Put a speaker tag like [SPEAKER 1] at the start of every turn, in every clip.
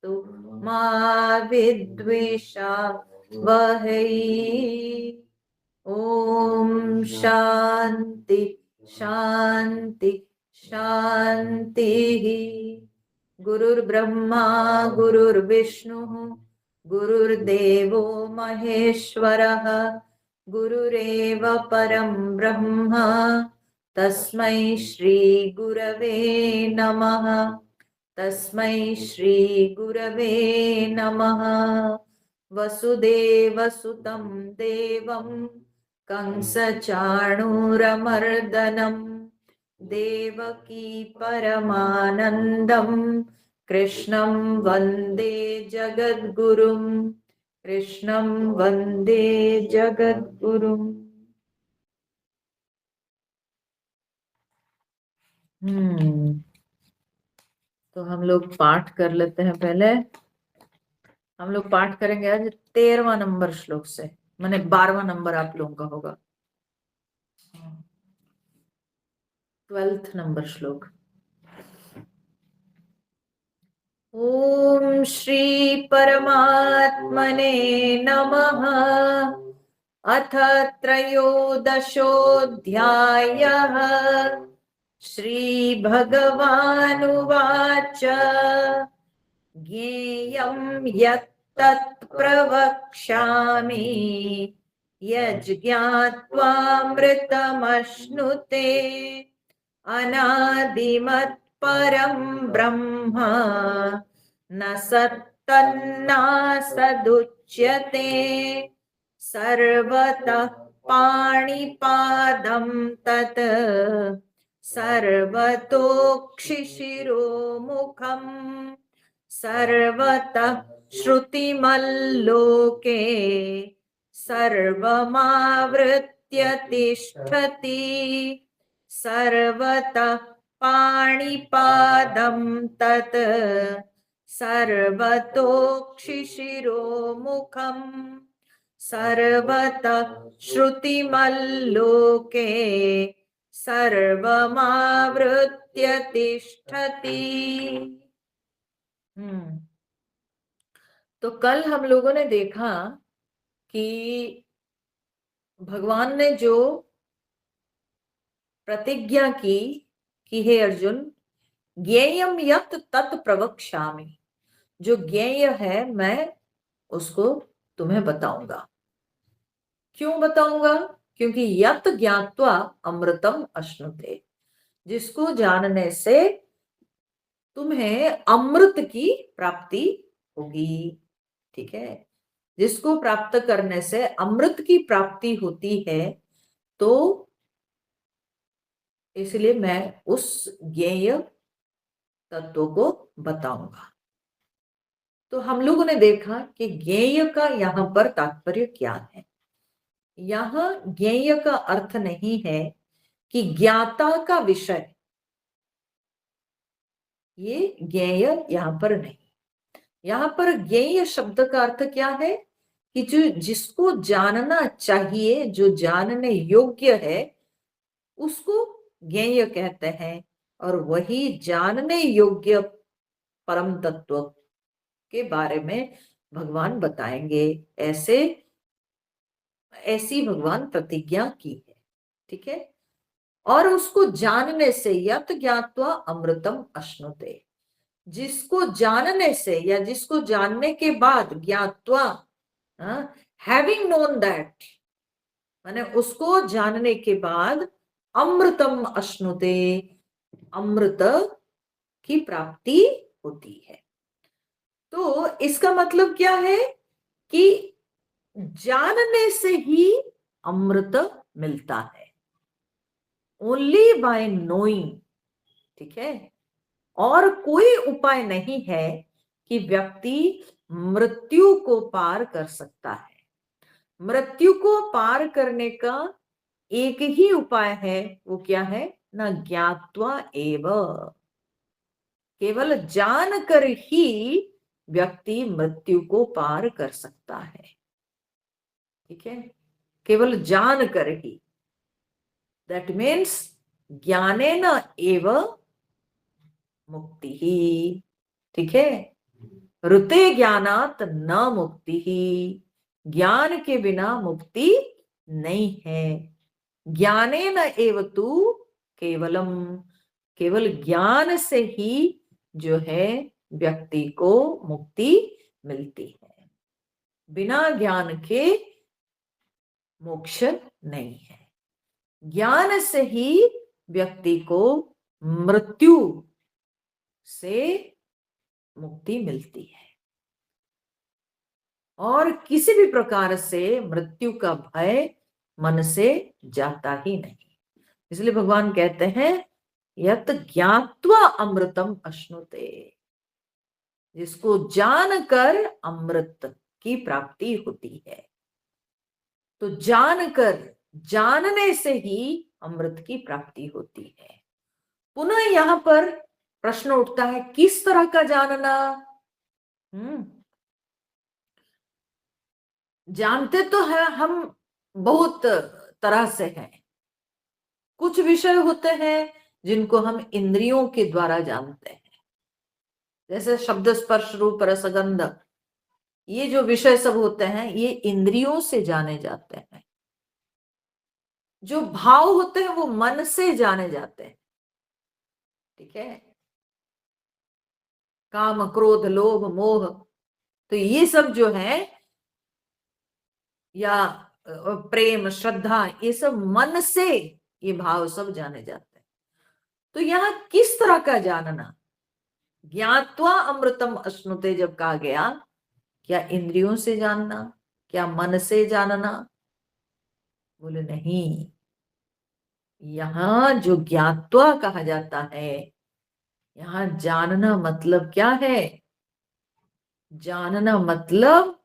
[SPEAKER 1] मा विद्विषा वहै। ओम शांति शांति शांति। गुरुर्ब्रह्मा गुरुर्विष्णु गुरुर्देवो महेश्वरः गुरुरेव परं ब्रह्म तस्मै श्री गुरवे नमः। तस्मै श्री गुरवे नमः। वसुदेवसुतं देवं कंसचाणूरमर्दनं देवकी परमानन्दं कृष्णं वन्दे जगद्गुरुं। कृष्णं वन्दे जगद्गुरुम्। तो हम लोग पाठ कर लेते हैं। पहले हम लोग पाठ करेंगे आज 13वां नंबर श्लोक से, माने 12वां नंबर आप लोगों का होगा, 12th नंबर श्लोक। ओम श्री परमात्मने नमः। अथ त्रयोदशोऽध्यायः। श्री भगवानुवाच ज्ञेयं यत्तत् प्रवक्ष्यामि यज्ज्ञात्वामृतमश्नुते अनादिमत्परं ब्रह्म न सत्तन्नासदुच्यते। सर्वतः पाणिपादं तत् सर्वतोक्षिशिरोमुखम् सर्वतः श्रुतिमल्लोके सर्वमावृत्य तिष्ठति। सर्वतः पाणिपादं तत् सर्वतोक्षिशिरोमुखम् सर्वतः श्रुतिमल्लोके सर्वमावृत्य तिष्ठति। तो कल हम लोगों ने देखा कि भगवान ने जो प्रतिज्ञा की कि हे अर्जुन, ज्ञेयम यत् तत् प्रवक्ष्यामि, जो ज्ञेय है मैं उसको तुम्हें बताऊंगा। क्यों बताऊंगा? क्योंकि यत् ज्ञात्वा अमृतम अश्नुते, जिसको जानने से तुम्हें अमृत की प्राप्ति होगी। ठीक है, जिसको प्राप्त करने से अमृत की प्राप्ति होती है, तो इसलिए मैं उस ज्ञेय तत्व को बताऊंगा। तो हम लोगों ने देखा कि ज्ञेय का यहां पर तात्पर्य क्या है। यहां ज्ञेय का अर्थ नहीं है कि ज्ञाता का विषय, ये ज्ञेय यहां पर नहीं। यहां पर ज्ञेय शब्द का अर्थ क्या है कि जो जिसको जानना चाहिए, जो जानने योग्य है, उसको ज्ञेय कहते हैं। और वही जानने योग्य परम तत्व के बारे में भगवान बताएंगे। ऐसी भगवान प्रतिज्ञा की है। ठीक है, और उसको जानने से यत् ज्ञात्वा अमृतम अश्नुते, जिसको जानने से या जिसको जानने के बाद, ज्ञात्वा हैविंग नोन दैट, माने उसको जानने के बाद अमृतम अश्नुते, अमृत की प्राप्ति होती है। तो इसका मतलब क्या है कि जानने से ही अमृत मिलता है, ओनली बाय नोइंग। ठीक है, और कोई उपाय नहीं है कि व्यक्ति मृत्यु को पार कर सकता है। मृत्यु को पार करने का एक ही उपाय है, वो क्या है? न ज्ञात्वा एव, केवल जानकर ही व्यक्ति मृत्यु को पार कर सकता है। ठीक है, केवल जानकर ही, दैट मीन्स ज्ञानेन एव मुक्ति ही। ठीक है, ऋते ज्ञानात न मुक्ति ही, ज्ञान के बिना मुक्ति नहीं है। ज्ञानेन एव तु केवलम, केवल ज्ञान से ही जो है व्यक्ति को मुक्ति मिलती है, बिना ज्ञान के मोक्ष नहीं है। ज्ञान से ही व्यक्ति को मृत्यु से मुक्ति मिलती है, और किसी भी प्रकार से मृत्यु का भय मन से जाता ही नहीं। इसलिए भगवान कहते हैं यत ज्ञात्वा अमृतम अश्नुते, जिसको जानकर अमृत की प्राप्ति होती है। तो जानकर, जानने से ही अमृत की प्राप्ति होती है। पुनः यहां पर प्रश्न उठता है किस तरह का जानना। जानते तो है हम बहुत तरह से हैं। कुछ विषय होते हैं जिनको हम इंद्रियों के द्वारा जानते हैं, जैसे शब्द स्पर्श रूप रसगंध, ये जो विषय सब होते हैं ये इंद्रियों से जाने जाते हैं। जो भाव होते हैं वो मन से जाने जाते हैं। ठीक है, काम क्रोध लोभ मोह, तो ये सब जो है, या प्रेम श्रद्धा, ये सब मन से ये भाव सब जाने जाते हैं। तो यहां किस तरह का जानना, ज्ञात्वा अमृतम अश्नुते जब कहा गया, क्या इंद्रियों से जानना, क्या मन से जानना? बोले नहीं, यहां जो ज्ञात्वा कहा जाता है, यहां जानना मतलब क्या है? जानना मतलब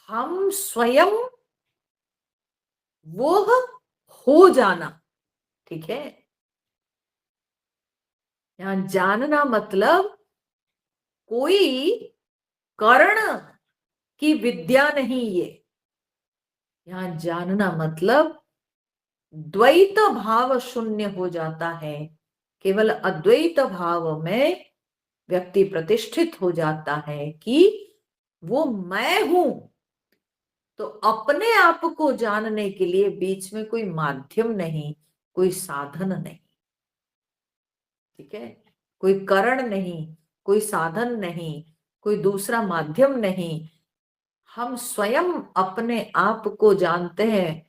[SPEAKER 1] हम स्वयं वो हो जाना। ठीक है, यहां जानना मतलब कोई कर्ण की विद्या नहीं। ये यहां जानना मतलब द्वैत भाव शून्य हो जाता है, केवल अद्वैत भाव में व्यक्ति प्रतिष्ठित हो जाता है कि वो मैं हूं। तो अपने आप को जानने के लिए बीच में कोई माध्यम नहीं, कोई साधन नहीं। ठीक है, कोई कारण नहीं, कोई साधन नहीं, कोई दूसरा माध्यम नहीं। हम स्वयं अपने आप को जानते हैं।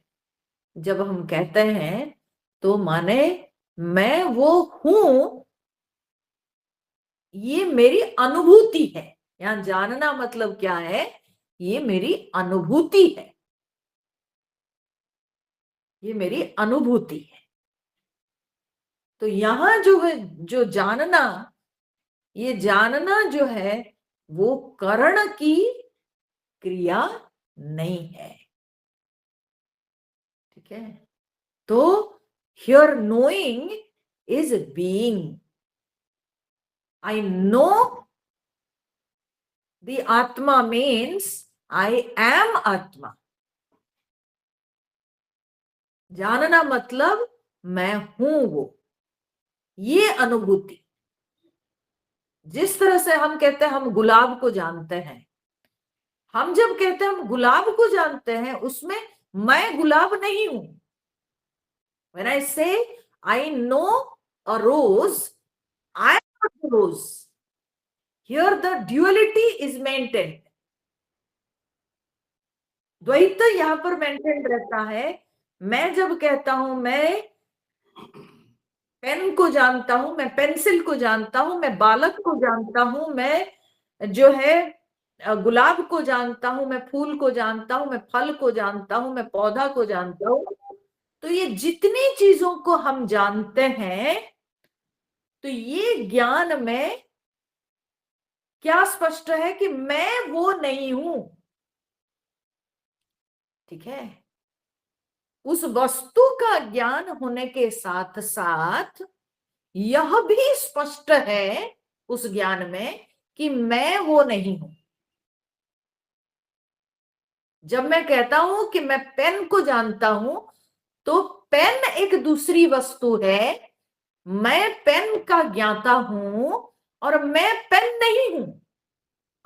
[SPEAKER 1] जब हम कहते हैं तो माने मैं वो हूं, ये मेरी अनुभूति है। यहां जानना मतलब क्या है? ये मेरी अनुभूति है, ये मेरी अनुभूति है। तो यहां जो है, जो जानना, ये जानना जो है वो करण की क्रिया नहीं है। ठीक है, तो here knowing is being. I know the आत्मा मीन्स आई एम आत्मा। जानना मतलब मैं हूं वो, ये अनुभूति। जिस तरह से हम कहते हैं हम गुलाब को जानते हैं, हम जब कहते हैं हम गुलाब को जानते हैं, उसमें मैं गुलाब नहीं हूं। When I say I know a rose, I am not the rose. Here the duality is maintained. द्वैत यहां पर मेंटेन रहता है। मैं जब कहता हूं मैं पेन को जानता हूं, मैं पेंसिल को जानता हूं, मैं बालक को जानता हूं, मैं जो है गुलाब को जानता हूं, मैं फूल को जानता हूं, मैं फल को जानता हूं, मैं पौधा को जानता हूं, तो ये जितनी चीजों को हम जानते हैं, तो ये ज्ञान में क्या स्पष्ट है कि मैं वो नहीं हूं। ठीक है, उस वस्तु का ज्ञान होने के साथ साथ यह भी स्पष्ट है उस ज्ञान में कि मैं वो नहीं हूं। जब मैं कहता हूं कि मैं पेन को जानता हूं, तो पेन एक दूसरी वस्तु है, मैं पेन का ज्ञाता हूं और मैं पेन नहीं हूं।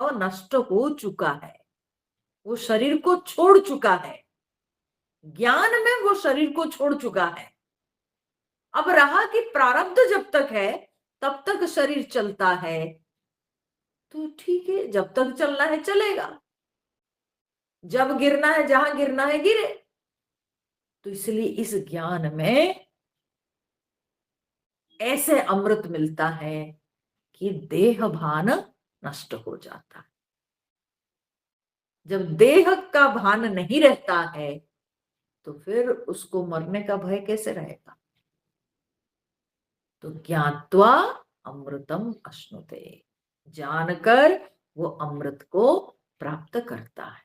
[SPEAKER 1] और नष्ट हो चुका है, वो शरीर को छोड़ चुका है, ज्ञान में वो शरीर को छोड़ चुका है। अब रहा कि प्रारब्ध जब तक है तब तक शरीर चलता है, तो ठीक है, जब तक चलना है चलेगा, जब गिरना है, जहां गिरना है गिरे। तो इसलिए इस ज्ञान में ऐसे अमृत मिलता है कि देह भान नष्ट हो जाता है। जब देह का भान नहीं रहता है तो फिर उसको मरने का भय कैसे रहेगा। तो ज्ञात्वा अमृतम अश्नुते, जानकर वो अमृत को प्राप्त करता है।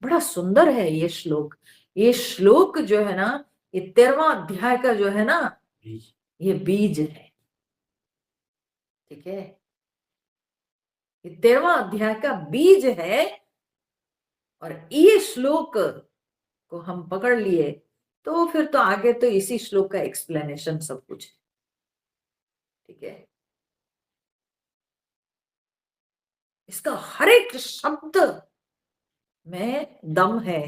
[SPEAKER 1] बड़ा सुंदर है ये श्लोक। ये श्लोक जो है ना, ये 13वां अध्याय का जो है ना, ये बीज है। ठीक है, ये 13वां अध्याय का बीज है। और ये श्लोक को हम पकड़ लिए तो फिर तो आगे तो इसी श्लोक का एक्सप्लेनेशन सब कुछ है। ठीक है, इसका हर एक शब्द में दम है,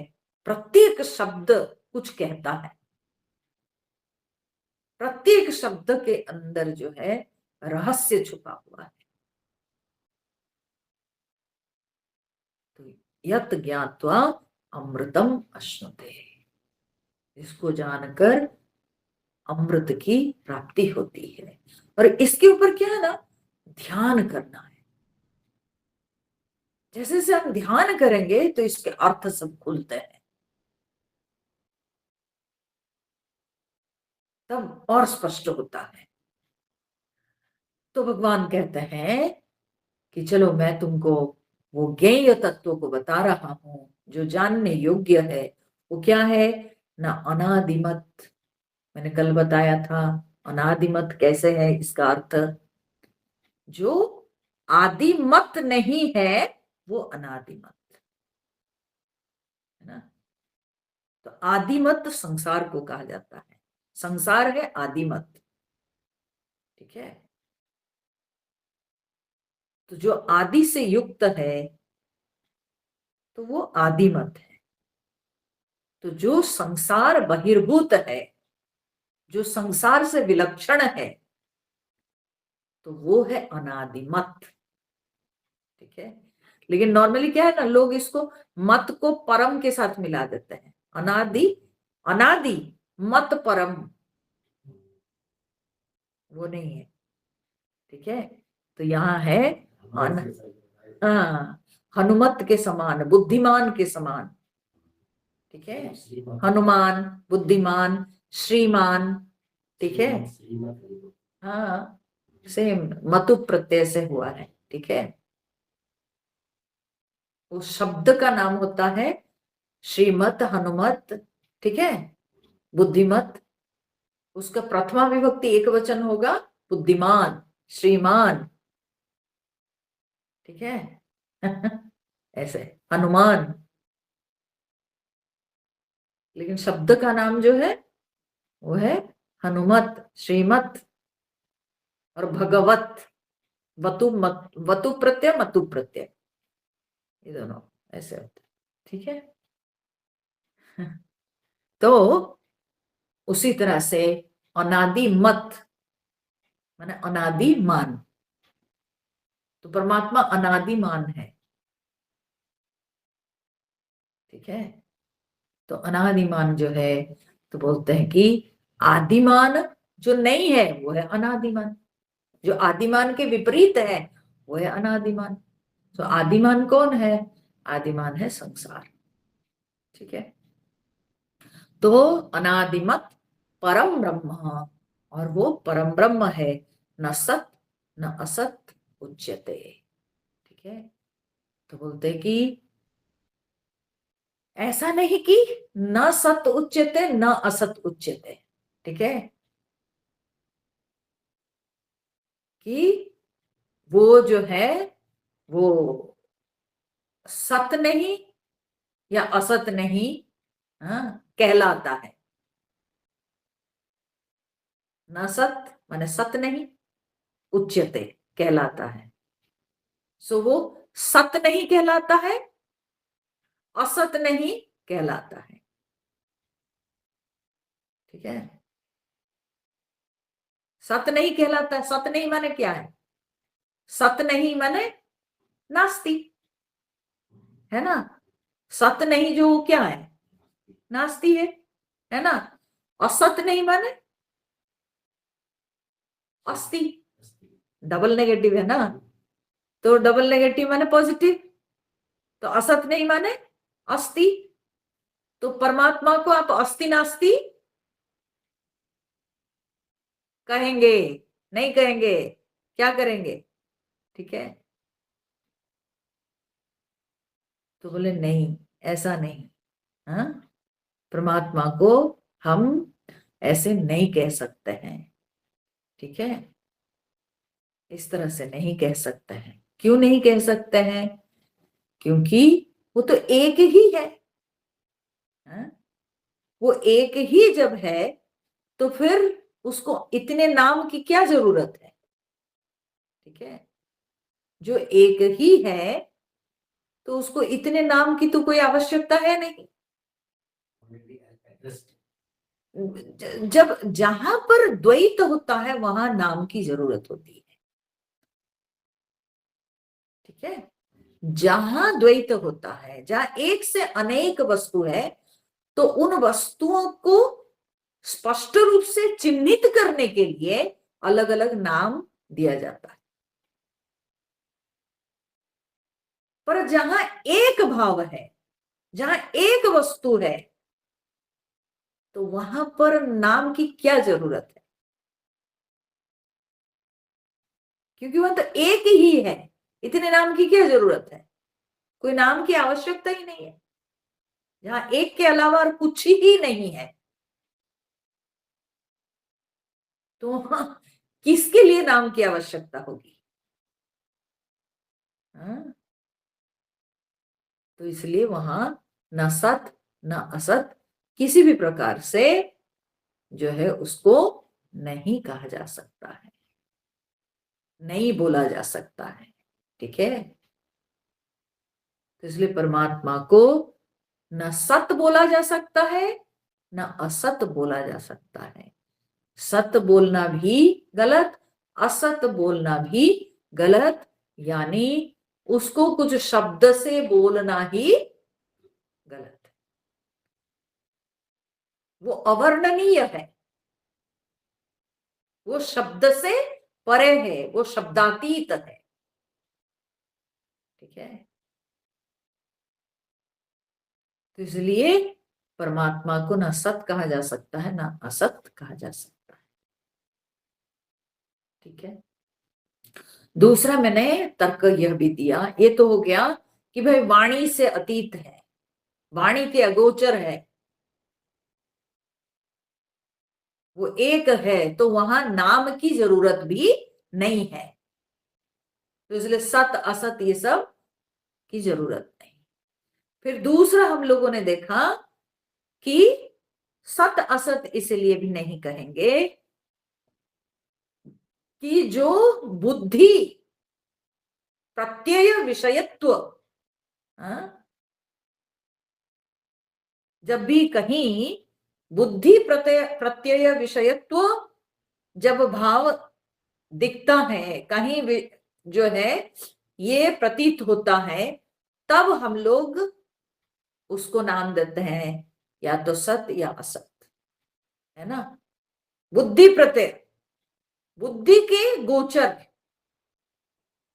[SPEAKER 1] प्रत्येक शब्द कुछ कहता है, प्रत्येक शब्द के अंदर जो है रहस्य छुपा हुआ है। तो यत ज्ञात्वा अमृतम अश्नुते, इसको जानकर अमृत की प्राप्ति होती है। और इसके ऊपर क्या है ना, ध्यान करना है। जैसे जैसे हम ध्यान करेंगे तो इसके अर्थ सब खुलते हैं, तब और स्पष्ट होता है। तो भगवान कहते हैं कि चलो मैं तुमको वो ज्ञेय तत्व को बता रहा हूं जो जानने योग्य है। वो क्या है ना, अनादिमत। मैंने कल बताया था अनादिमत कैसे है, इसका अर्थ जो आदिमत नहीं है वो अनादिमत है ना। तो आदिमत संसार को कहा जाता है, संसार है आदिमत। ठीक है, तो जो आदि से युक्त है तो वो आदिमत है। तो जो संसार बहिर्भूत है, जो संसार से विलक्षण है, तो वो है अनादिमत। ठीक है, लेकिन नॉर्मली क्या है ना, लोग इसको मत को परम के साथ मिला देते हैं। अनादि, अनादि मत परम, वो नहीं है। ठीक है, तो यहाँ है हाँ, हनुमत के समान, बुद्धिमान के समान। ठीक है, हनुमान, बुद्धिमान, श्रीमान। ठीक है, हाँ, सेम मतु प्रत्यय से हुआ है। ठीक है, उस शब्द का नाम होता है श्रीमत, हनुमत। ठीक है, बुद्धिमत, उसका प्रथमा विभक्ति एक वचन होगा बुद्धिमान, श्रीमान। ठीक है ऐसे हनुमान, लेकिन शब्द का नाम जो है वो है हनुमत, श्रीमत और भगवत। वतु मत, वतु प्रत्यय मतु प्रत्यय, ये दोनों ऐसे होते। ठीक है तो उसी तरह से अनादि मत माने अनादि मान, तो परमात्मा अनादिमान है। ठीक है, तो अनादिमान जो है, तो बोलते हैं कि आदिमान जो नहीं है वो है अनादिमान, जो आदिमान के विपरीत है वो है अनादिमान। तो आदिमान कौन है, आदिमान है संसार। ठीक है, तो अनादिमत परम ब्रह्म, और वो परम ब्रह्म है, न सत न असत उच्यते। ठीक है, तो बोलते कि ऐसा नहीं कि न सत उच्यते न असत उच्यते। ठीक है, कि वो जो है वो सत नहीं या असत नहीं, हाँ, कहलाता है। न सत माने सत नहीं, उच्यते कहलाता है। सो वो सत नहीं कहलाता है, असत नहीं कहलाता है। ठीक है, सत नहीं कहलाता है। सत नहीं माने क्या है? सत नहीं माने नास्ति, है ना। सत नहीं जो क्या है? नास्ति है ना। असत नहीं माने अस्ति, डबल नेगेटिव है ना। तो डबल नेगेटिव माने पॉजिटिव, तो असत नहीं माने अस्ति। तो परमात्मा को आप अस्ति नास्ति कहेंगे? नहीं कहेंगे, क्या करेंगे? ठीक है, तो बोले नहीं, ऐसा नहीं। हाँ, परमात्मा को हम ऐसे नहीं कह सकते हैं। ठीक है, इस तरह से नहीं कह सकते हैं। क्यों नहीं कह सकते हैं? क्योंकि वो तो एक ही है। हाँ? वो एक ही जब है तो फिर उसको इतने नाम की क्या जरूरत है? ठीक है, जो एक ही है तो उसको इतने नाम की तो कोई आवश्यकता है नहीं। जब जहां पर द्वैत होता है वहां नाम की जरूरत होती है। ठीक है, जहां द्वैत होता है, जहां एक से अनेक वस्तु है, तो उन वस्तुओं को स्पष्ट रूप से चिन्हित करने के लिए अलग अलग नाम दिया जाता है। पर जहां एक भाव है, जहां एक वस्तु है, तो वहां पर नाम की क्या जरूरत है? क्योंकि वह तो एक ही है, इतने नाम की क्या जरूरत है? कोई नाम की आवश्यकता ही नहीं है। जहां एक के अलावा और कुछ ही नहीं है, तो वहां किसके लिए नाम की आवश्यकता होगी? हाँ? तो इसलिए वहां न सत न असत किसी भी प्रकार से जो है उसको नहीं कहा जा सकता है, नहीं बोला जा सकता है। ठीक है, तो इसलिए परमात्मा को न सत बोला जा सकता है न असत बोला जा सकता है। सत बोलना भी गलत, असत बोलना भी गलत, यानी उसको कुछ शब्द से बोलना ही गलत है। वो अवर्णनीय है, वो शब्द से परे है, वो शब्दातीत है। ठीक है, तो इसलिए परमात्मा को ना सत कहा जा सकता है ना असत कहा जा सकता है। ठीक है, दूसरा मैंने तर्क यह भी दिया, ये तो हो गया कि भाई वाणी से अतीत है, वाणी के अगोचर है, वो एक है, तो वहां नाम की जरूरत भी नहीं है। तो इसलिए सत असत ये सब की जरूरत नहीं। फिर दूसरा हम लोगों ने देखा कि सत असत इसलिए भी नहीं कहेंगे कि जो बुद्धि प्रत्यय विषयत्व, हाँ? जब भी कहीं बुद्धि प्रत्यय प्रत्यय विषयत्व जब भाव दिखता है, कहीं जो है ये प्रतीत होता है, तब हम लोग उसको नाम देते हैं या तो सत या असत, है ना। बुद्धि प्रत्यय, बुद्धि के गोचर।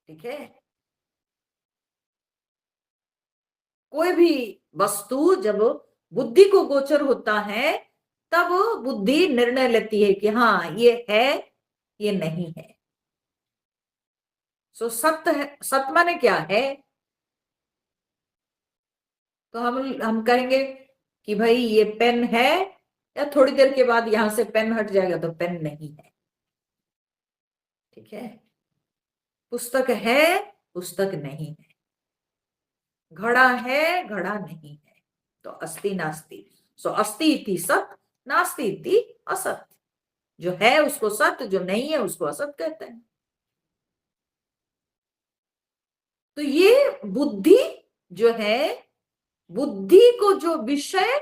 [SPEAKER 1] ठीक है, कोई भी वस्तु जब बुद्धि को गोचर होता है तब बुद्धि निर्णय लेती है कि हाँ ये है, ये नहीं है। सो सत्य है, सत्य माने क्या है? तो हम कहेंगे कि भाई ये पेन है, या थोड़ी देर के बाद यहां से पेन हट जाएगा तो पेन नहीं है। ठीक है, पुस्तक है, पुस्तक नहीं है। घड़ा है, घड़ा नहीं है। तो अस्ति नास्ति, सो अस्ति इति सत, नास्ति इति असत। जो है उसको सत्य, जो नहीं है उसको असत कहते हैं। तो ये बुद्धि जो है, बुद्धि को जो विषय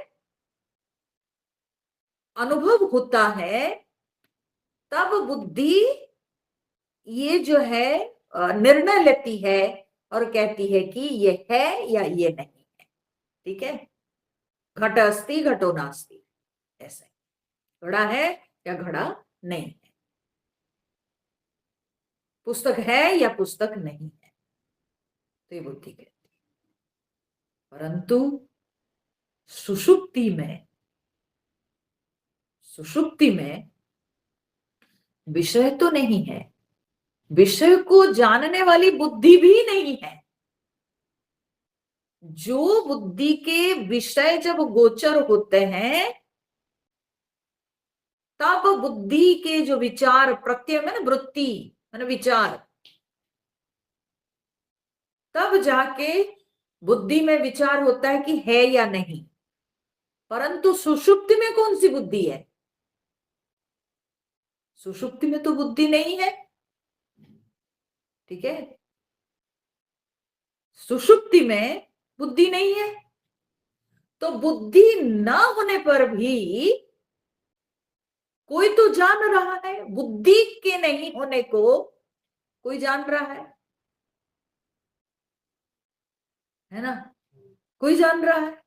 [SPEAKER 1] अनुभव होता है, तब बुद्धि ये जो है निर्णय लेती है और कहती है कि ये है या ये नहीं है। ठीक है, घट अस्ति घटो नास्ति, ऐसे घड़ा है या घड़ा नहीं है, पुस्तक है या पुस्तक नहीं है, तो ये बुद्धि कहती है। परंतु सुषुप्ति में, सुषुप्ति में विषय तो नहीं है, विषय को जानने वाली बुद्धि भी नहीं है। जो बुद्धि के विषय जब गोचर होते हैं, तब बुद्धि के जो विचार, प्रत्यय में ना वृत्ति मैंने विचार, तब जाके बुद्धि में विचार होता है कि है या नहीं। परंतु सुषुप्ति में कौन सी बुद्धि है? सुषुप्ति में तो बुद्धि नहीं है। ठीक है, सुषुप्ति में बुद्धि नहीं है, तो बुद्धि न होने पर भी कोई तो जान रहा है, बुद्धि के नहीं होने को कोई जान रहा है ना? कोई जान रहा है,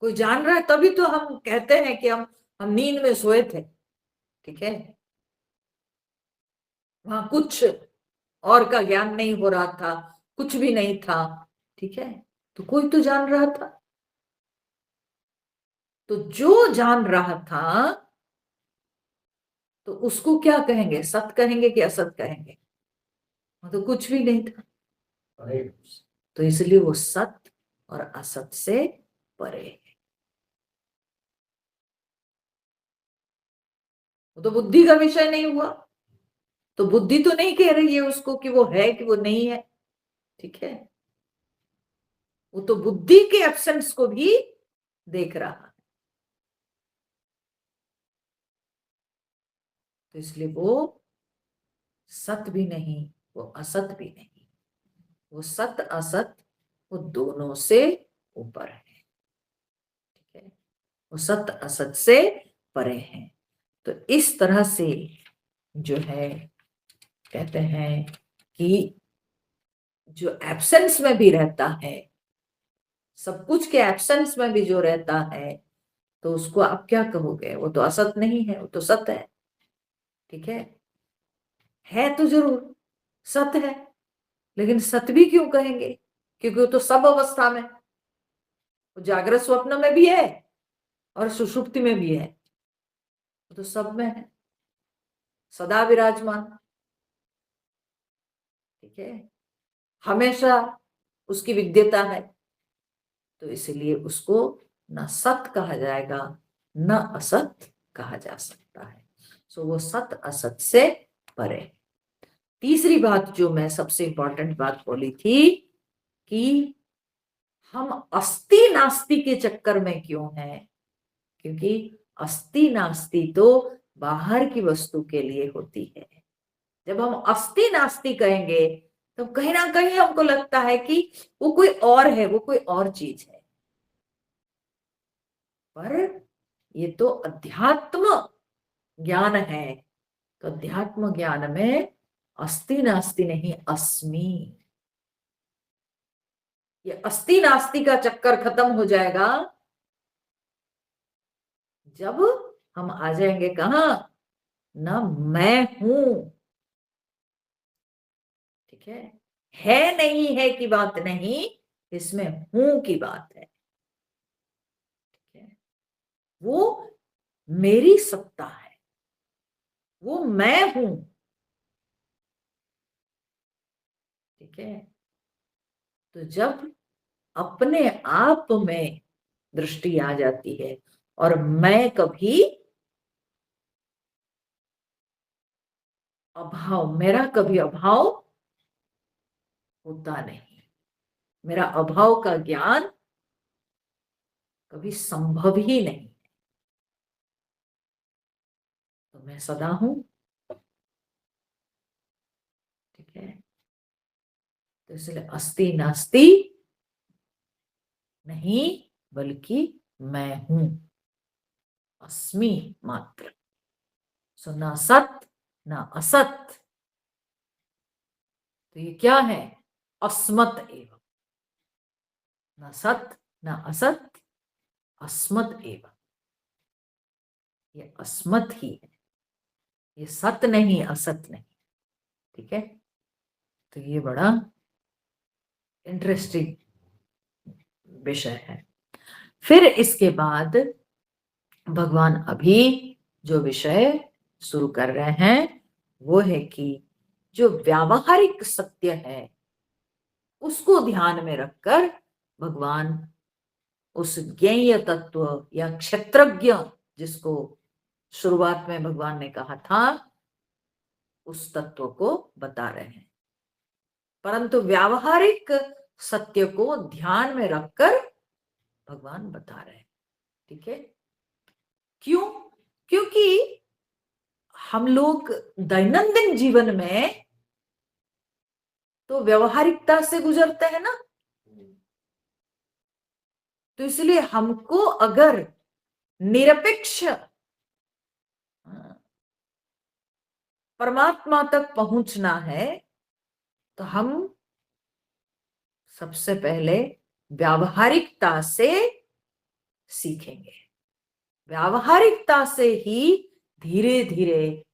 [SPEAKER 1] कोई जान रहा है, तभी तो हम कहते हैं कि हम नींद में सोए थे। ठीक है, वहां कुछ और का ज्ञान नहीं हो रहा था, कुछ भी नहीं था। ठीक है, तो कोई तो जान रहा था। तो जो जान रहा था, तो उसको क्या कहेंगे? सत कहेंगे कि असत कहेंगे? वो तो कुछ भी नहीं था। तो इसलिए वो सत और असत से परे है। वो तो बुद्धि का विषय नहीं हुआ, तो बुद्धि तो नहीं कह रही है उसको कि वो है कि वो नहीं है। ठीक है, वो तो बुद्धि के एब्सेंस को भी देख रहा है। तो इसलिए वो सत भी नहीं, वो असत भी नहीं, वो सत असत वो दोनों से ऊपर है। ठीक है, वो सत असत से परे है। तो इस तरह से जो है कहते हैं कि जो एब्सेंस में भी रहता है, सब कुछ के एब्सेंस में भी जो रहता है, तो उसको आप क्या कहोगे? वो तो असत नहीं है, वो तो सत है। ठीक है तो जरूर सत है, लेकिन सत भी क्यों कहेंगे? क्योंकि वो तो सब अवस्था में, वो जागृत स्वप्न में भी है और सुषुप्ति में भी है, वो तो सब में है, सदा विराजमान। ठीक है, हमेशा उसकी विद्यता है। तो इसलिए उसको न सत कहा जाएगा, न असत कहा जा सकता है। सो वो सत असत से परे। तीसरी बात जो मैं सबसे इंपॉर्टेंट बात बोली थी कि हम अस्ति नास्ति के चक्कर में क्यों हैं? क्योंकि अस्ति नास्ति तो बाहर की वस्तु के लिए होती है। जब हम अस्ति नास्ति कहेंगे, तो कहीं ना कहीं हमको लगता है कि वो कोई और है, वो कोई और चीज है। पर ये तो अध्यात्म ज्ञान है। तो अध्यात्म ज्ञान में अस्ति नास्ति नहीं, अस्मि। ये अस्ति नास्ति का चक्कर खत्म हो जाएगा जब हम आ जाएंगे कहा? ना मैं हूं। ठीक है नहीं है की बात नहीं, इसमें हूं की बात है। ठीक है, वो मेरी सत्ता है, वो मैं हूं। ठीक है, तो जब अपने आप में दृष्टि आ जाती है और मैं कभी अभाव, मेरा कभी अभाव होता नहीं, मेरा अभाव का ज्ञान कभी संभव ही नहीं। तो मैं सदा हूं। ठीक है, तो इसलिए अस्ति नास्ति नहीं, बल्कि मैं हूं, अस्मि मात्र। सो ना सत ना असत, तो ये क्या है? अस्मत् एव। न सत न असत, अस्मत् एव। ये अस्मत् ही है, ये सत नहीं, असत नहीं। ठीक है, तो ये बड़ा इंटरेस्टिंग विषय है। फिर इसके बाद भगवान अभी जो विषय शुरू कर रहे हैं वो है कि जो व्यावहारिक सत्य है उसको ध्यान में रखकर भगवान उस ज्ञेय तत्व या क्षेत्रज्ञ, जिसको शुरुआत में भगवान ने कहा था, उस तत्व को बता रहे हैं। परंतु व्यावहारिक सत्य को ध्यान में रखकर भगवान बता रहे हैं। ठीक है, क्यों? क्योंकि हम लोग दैनंदिन जीवन में तो व्यवहारिकता से गुजरते हैं ना, तो इसलिए हमको अगर निरपेक्ष परमात्मा तक पहुंचना है तो हम सबसे पहले व्यावहारिकता से सीखेंगे। व्यावहारिकता से ही धीरे धीरे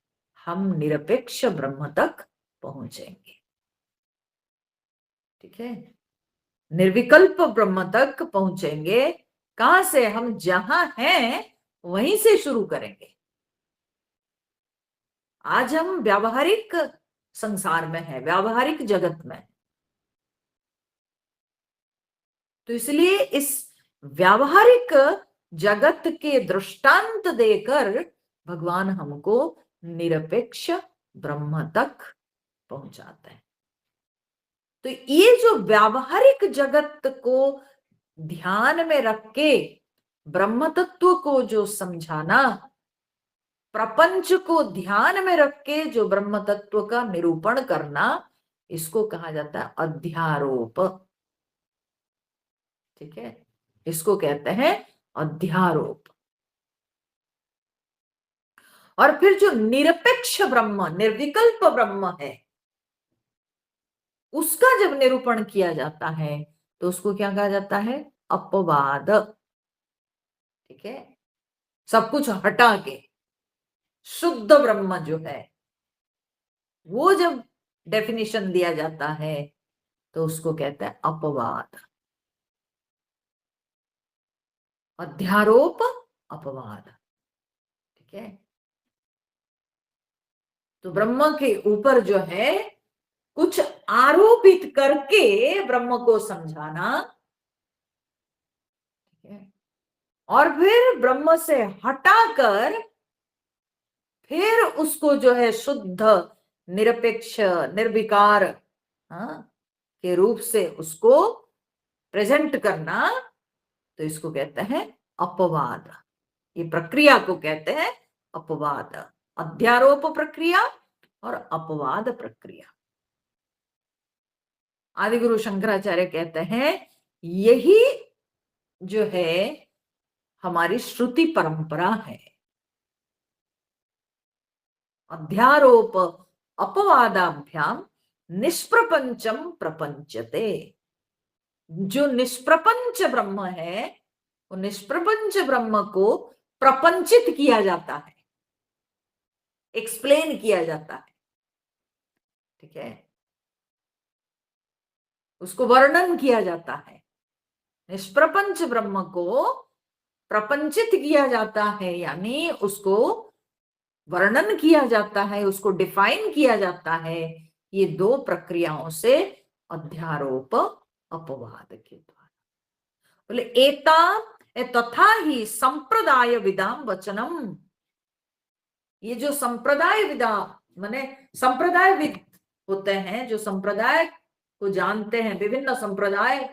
[SPEAKER 1] हम निरपेक्ष ब्रह्म तक पहुंचेंगे। ठीक है, निर्विकल्प ब्रह्म तक पहुंचेंगे। कहां से? हम जहां हैं वहीं से शुरू करेंगे। आज हम व्यावहारिक संसार में हैं, व्यावहारिक जगत में, तो इसलिए इस व्यावहारिक जगत के दृष्टांत देकर भगवान हमको निरपेक्ष ब्रह्म तक पहुंचाते हैं। तो ये जो व्यावहारिक जगत को ध्यान में रख के ब्रह्म तत्व को जो समझाना, प्रपंच को ध्यान में रख के जो ब्रह्म तत्व का निरूपण करना, इसको कहा जाता है अध्यारोप। ठीक है, इसको कहते हैं अध्यारोप। और फिर जो निरपेक्ष ब्रह्म, निर्विकल्प ब्रह्म है, उसका जब निरूपण किया जाता है तो उसको क्या कहा जाता है? अपवाद। ठीक है, सब कुछ हटा के शुद्ध ब्रह्म जो है वो जब डेफिनेशन दिया जाता है तो उसको कहते हैं अपवाद। अध्यारोप, अपवाद। ठीक है, तो ब्रह्म के ऊपर जो है कुछ आरोपित करके ब्रह्म को समझाना। ठीक है, और फिर ब्रह्म से हटाकर फिर उसको जो है शुद्ध, निरपेक्ष, निर्विकार, हाँ, के रूप से उसको प्रेजेंट करना, तो इसको कहते हैं अपवाद। ये प्रक्रिया को कहते हैं अपवाद। अध्यारोप प्रक्रिया और अपवाद प्रक्रिया। आदि गुरु शंकराचार्य कहते हैं यही जो है हमारी श्रुति परंपरा है। अध्यारोप अपवादाभ्याम निष्प्रपंचम प्रपंचते। जो निष्प्रपंच ब्रह्म है, वो निष्प्रपंच ब्रह्म को प्रपंचित किया जाता है, एक्सप्लेन किया जाता है। ठीक है, उसको वर्णन किया जाता है। निष्प्रपंच ब्रह्म को प्रपंचित किया जाता है, यानी उसको वर्णन किया जाता है, उसको डिफाइन किया जाता है। ये दो प्रक्रियाओं से, अध्यारोप अपवाद के द्वारा। बोले एता तथा ही संप्रदाय विदाम वचनम। ये जो संप्रदाय विदा माने संप्रदाय विद होते हैं, जो संप्रदाय को जानते हैं, विभिन्न संप्रदाय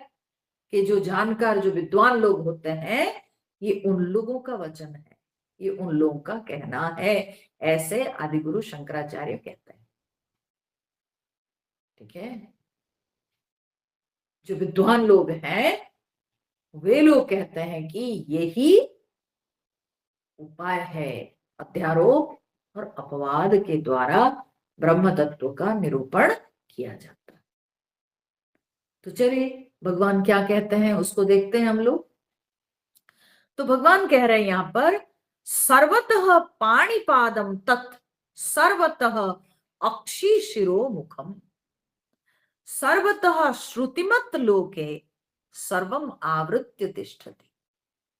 [SPEAKER 1] के जो जानकार, जो विद्वान लोग होते हैं, ये उन लोगों का वचन है, ये उन लोगों का कहना है, ऐसे आदिगुरु शंकराचार्य कहते हैं। ठीक है, जो विद्वान लोग हैं वे लोग कहते हैं कि यही उपाय है, अध्यारोप और अपवाद के द्वारा ब्रह्म तत्व का निरूपण किया जाता है। तो चलिए भगवान क्या कहते हैं उसको देखते हैं हम लोग। तो भगवान कह रहे हैं यहां पर, सर्वतः पाणिपादम तत् सर्वतः अक्षी शिरो मुखम सर्वतः श्रुतिमत लोके सर्वम आवृत्य तिष्ठति।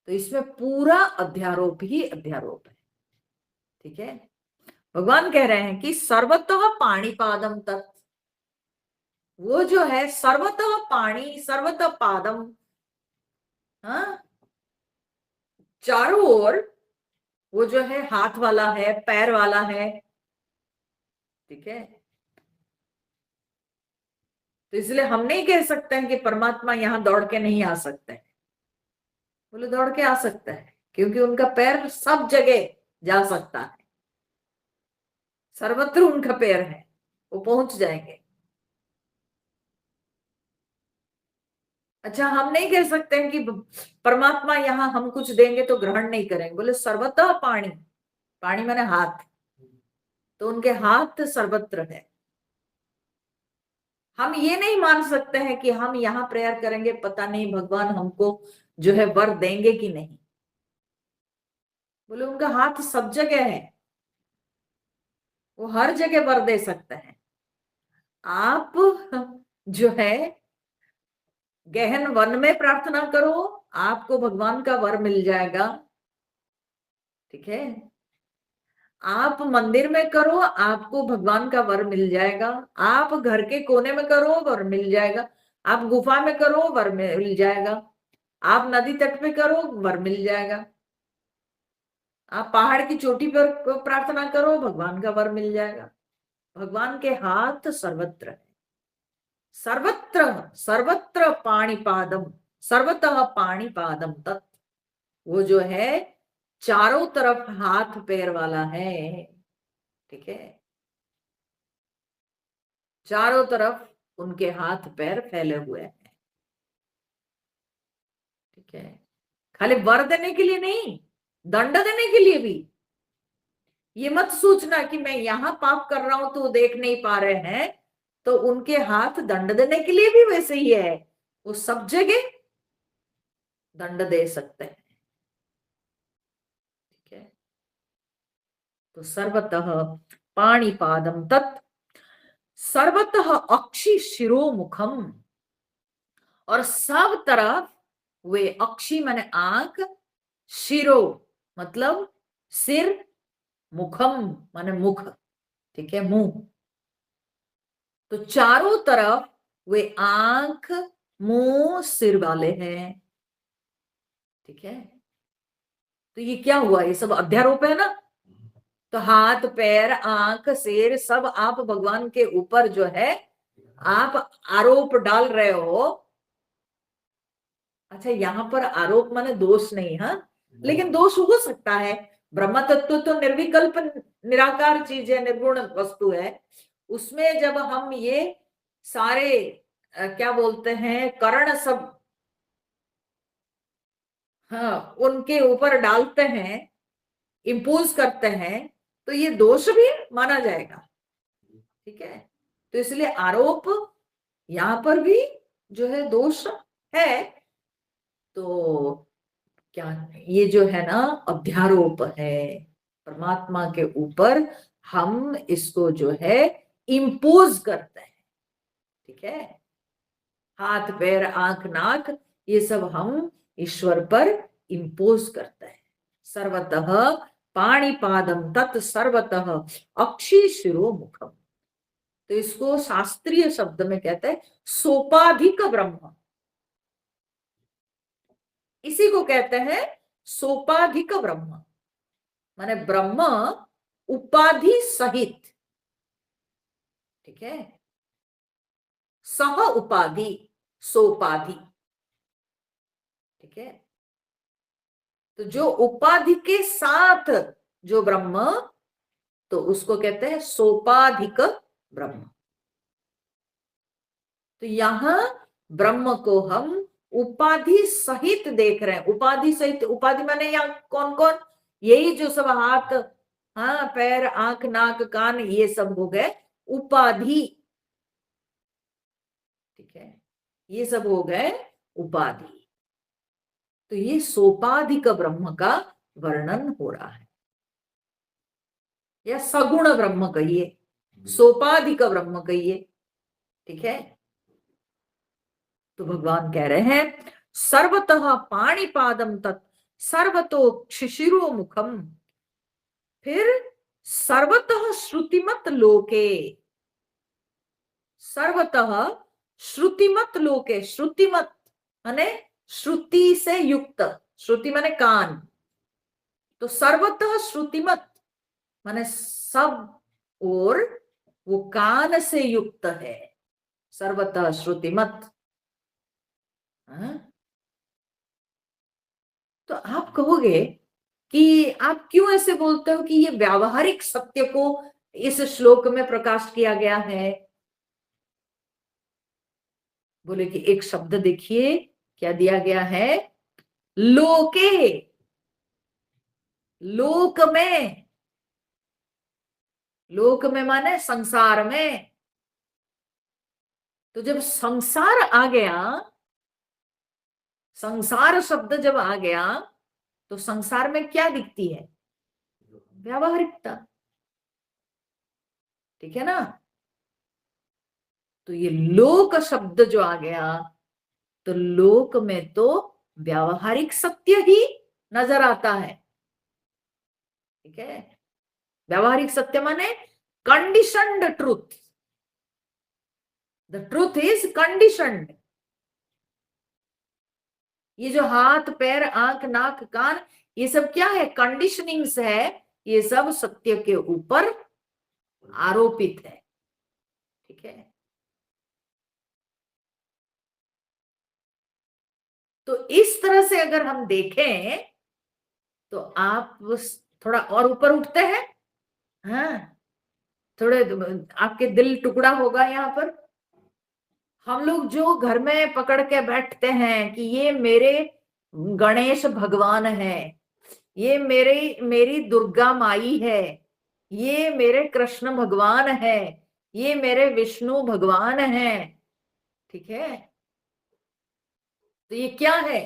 [SPEAKER 1] तो इसमें पूरा अध्यारोप ही अध्यारोप है। ठीक है, भगवान कह रहे हैं कि सर्वतः पाणिपादम तत्, वो जो है सर्वतः पाणी सर्वतः पादम, हाँ, चारों ओर वो जो है हाथ वाला है, पैर वाला है। ठीक है, तो इसलिए हम नहीं कह सकते हैं कि परमात्मा यहां दौड़ के नहीं आ सकते हैं। बोले दौड़ के आ सकता है, क्योंकि उनका पैर सब जगह जा सकता है, सर्वत्र उनका पैर है, वो पहुंच जाएंगे। अच्छा, हम नहीं कह सकते हैं कि परमात्मा यहां हम कुछ देंगे तो ग्रहण नहीं करेंगे। बोले सर्वतः पाणी, पाणी माने हाथ, तो उनके हाथ सर्वत्र है। हम ये नहीं मान सकते हैं कि हम यहां प्रेयर करेंगे, पता नहीं भगवान हमको जो है वर देंगे कि नहीं। बोले उनका हाथ सब जगह है, वो हर जगह वर दे सकते हैं। आप जो है गहन वन में प्रार्थना करो, आपको भगवान का वर मिल जाएगा। ठीक है, आप मंदिर में करो, आपको भगवान का वर मिल जाएगा। आप घर के कोने में करो, वर मिल जाएगा। आप गुफा में करो, वर मिल जाएगा। आप नदी तट पे करो, वर मिल जाएगा। आप पहाड़ की चोटी पर प्रार्थना करो, भगवान का वर मिल जाएगा। भगवान के हाथ सर्वत्र है, सर्वत्र सर्वत्र पाणिपादम, सर्वतः पाणिपादम तत्, वो जो है चारों तरफ हाथ पैर वाला है। ठीक है, चारों तरफ उनके हाथ पैर फैले हुए हैं। ठीक है, खाली वर देने के लिए नहीं, दंड देने के लिए भी। ये मत सोचना कि मैं यहां पाप कर रहा हूं तो देख नहीं पा रहे हैं, तो उनके हाथ दंड देने के लिए भी वैसे ही है, वो सब जगह दंड दे सकते हैं। ठीक है, तो सर्वतः पाणिपादम तत् सर्वतः अक्षि शिरो मुखम, और सब तरफ वे, अक्षी माने आंख, शिरो मतलब सिर, मुखम माने मुख। ठीक है, मुंह। तो चारों तरफ वे आंख, मुंह, सिर वाले हैं। ठीक है, तो ये क्या हुआ, ये सब अध्यारोप है ना। तो हाथ पैर आंख सिर सब आप भगवान के ऊपर जो है आप आरोप डाल रहे हो। अच्छा, यहां पर आरोप माने दोष नहीं, हाँ, लेकिन दोष हो सकता है। ब्रह्म तत्व तो निर्विकल्प निराकार चीज है, निर्गुण वस्तु है। उसमें जब हम ये सारे क्या बोलते हैं कर्ण सब, हाँ, उनके ऊपर डालते हैं, इम्पोज करते हैं, तो ये दोष भी माना जाएगा। ठीक है, तो इसलिए आरोप यहां पर भी जो है दोष है। तो क्या, ये जो है ना अध्यारोप है परमात्मा के ऊपर, हम इसको जो है इम्पोज करते हैं। ठीक है, हाथ पैर आंख नाक ये सब हम ईश्वर पर इम्पोज करते हैं। सर्वतः पाणिपादम तत् सर्वतः अक्षी शिरो मुखम, तो इसको शास्त्रीय शब्द में कहते हैं सोपाधिक ब्रह्म। इसी को कहते हैं सोपाधिक ब्रह्म, माने ब्रह्म उपाधि सहित। ठीक है, सह उपाधि, सोपाधि। ठीक है, तो जो उपाधि के साथ जो ब्रह्म, तो उसको कहते हैं सोपाधिक ब्रह्म। तो यहां ब्रह्म को हम उपाधि सहित देख रहे हैं। उपाधि सहित, उपाधि माने यहाँ कौन कौन, यही जो सब हाथ, हाँ, पैर, आंख, नाक, कान, ये सब हो गए उपाधि। ठीक है, ये सब हो गए उपाधि। तो ये सोपाधिक ब्रह्म का वर्णन हो रहा है, या सगुण ब्रह्म कहिए, सोपाधिक ब्रह्म कहिए। ठीक है, तो भगवान कह रहे हैं सर्वतः पाणिपादम तत् सर्वतो शिशिरो मुखम, फिर सर्वतः श्रुतिमत लोके, सर्वतः श्रुतिमत लोके, श्रुतिमत माने श्रुति से युक्त, श्रुति माने कान, तो सर्वतः श्रुतिमत माने सब और वो कान से युक्त है, सर्वतः श्रुतिमत। तो आप कहोगे कि आप क्यों ऐसे बोलते हो कि ये व्यावहारिक सत्य को इस श्लोक में प्रकाश किया गया है? बोले कि एक शब्द देखिए क्या दिया गया है, लोके, लोक में, लोक में माने संसार में। तो जब संसार आ गया, संसार शब्द जब आ गया, तो संसार में क्या दिखती है, व्यावहारिकता। ठीक है ना, तो ये लोक शब्द जो आ गया, तो लोक में तो व्यावहारिक सत्य ही नजर आता है। ठीक है, व्यावहारिक सत्य माने conditioned truth, the truth is conditioned. ये जो हाथ, पैर, आंख, नाक, कान, ये सब क्या है, कंडीशनिंग्स है, ये सब सत्य के ऊपर आरोपित है। ठीक है, तो इस तरह से अगर हम देखें तो आप थोड़ा और ऊपर उठते हैं, हाँ, थोड़े आपके दिल टुकड़ा होगा यहाँ पर। हम लोग जो घर में पकड़ के बैठते हैं कि ये मेरे गणेश भगवान है, ये मेरी दुर्गा माई है, ये मेरे कृष्ण भगवान है, ये मेरे विष्णु भगवान है। ठीक है, तो ये क्या है,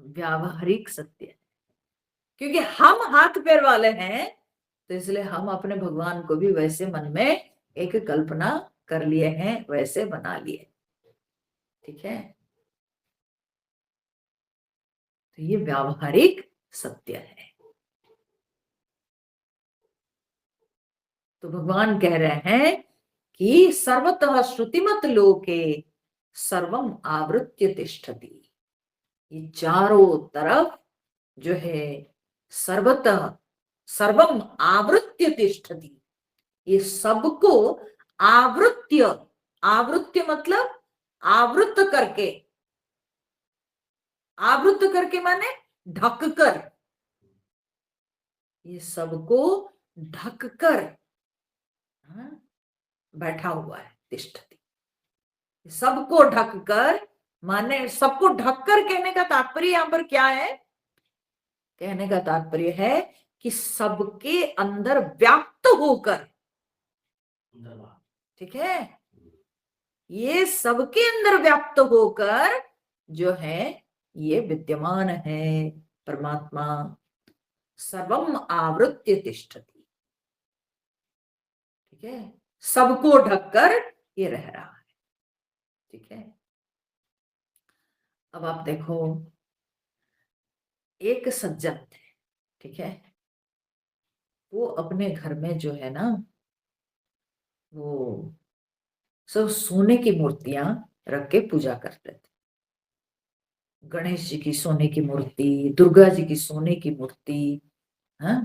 [SPEAKER 1] व्यावहारिक सत्य। क्योंकि हम हाथ पैर वाले हैं, तो इसलिए हम अपने भगवान को भी वैसे मन में एक कल्पना कर लिए हैं, वैसे बना लिए। ठीक है, तो ये व्यावहारिक सत्य है। तो भगवान कह रहे हैं कि सर्वतः श्रुतिमत लोके सर्वम आवृत्य तिष्ठति, ये चारों तरफ जो है सर्वतः सर्वम आवृत्य तिष्ठति, ये सबको आवृत्य, आवृत्य मतलब आवृत करके, आवृत करके माने ढक कर, ये सबको ढक कर बैठा हुआ है, तिष्ठति, सबको ढक कर माने सबको ढककर कहने का तात्पर्य यहां पर क्या है, कहने का तात्पर्य है कि सबके अंदर व्याप्त होकर। ठीक है, ये सबके अंदर व्याप्त होकर जो है ये विद्यमान है परमात्मा, सर्वम आवृत्य तिष्ठति। ठीक है, सबको ढककर ये रह रहा है। ठीक है, अब आप देखो एक सज्जन थे, ठीक है, वो अपने घर में जो है ना, वो सब सोने की मूर्तियां रख के पूजा करते थे। गणेश जी की सोने की मूर्ति, दुर्गा जी की सोने की मूर्ति, हाँ,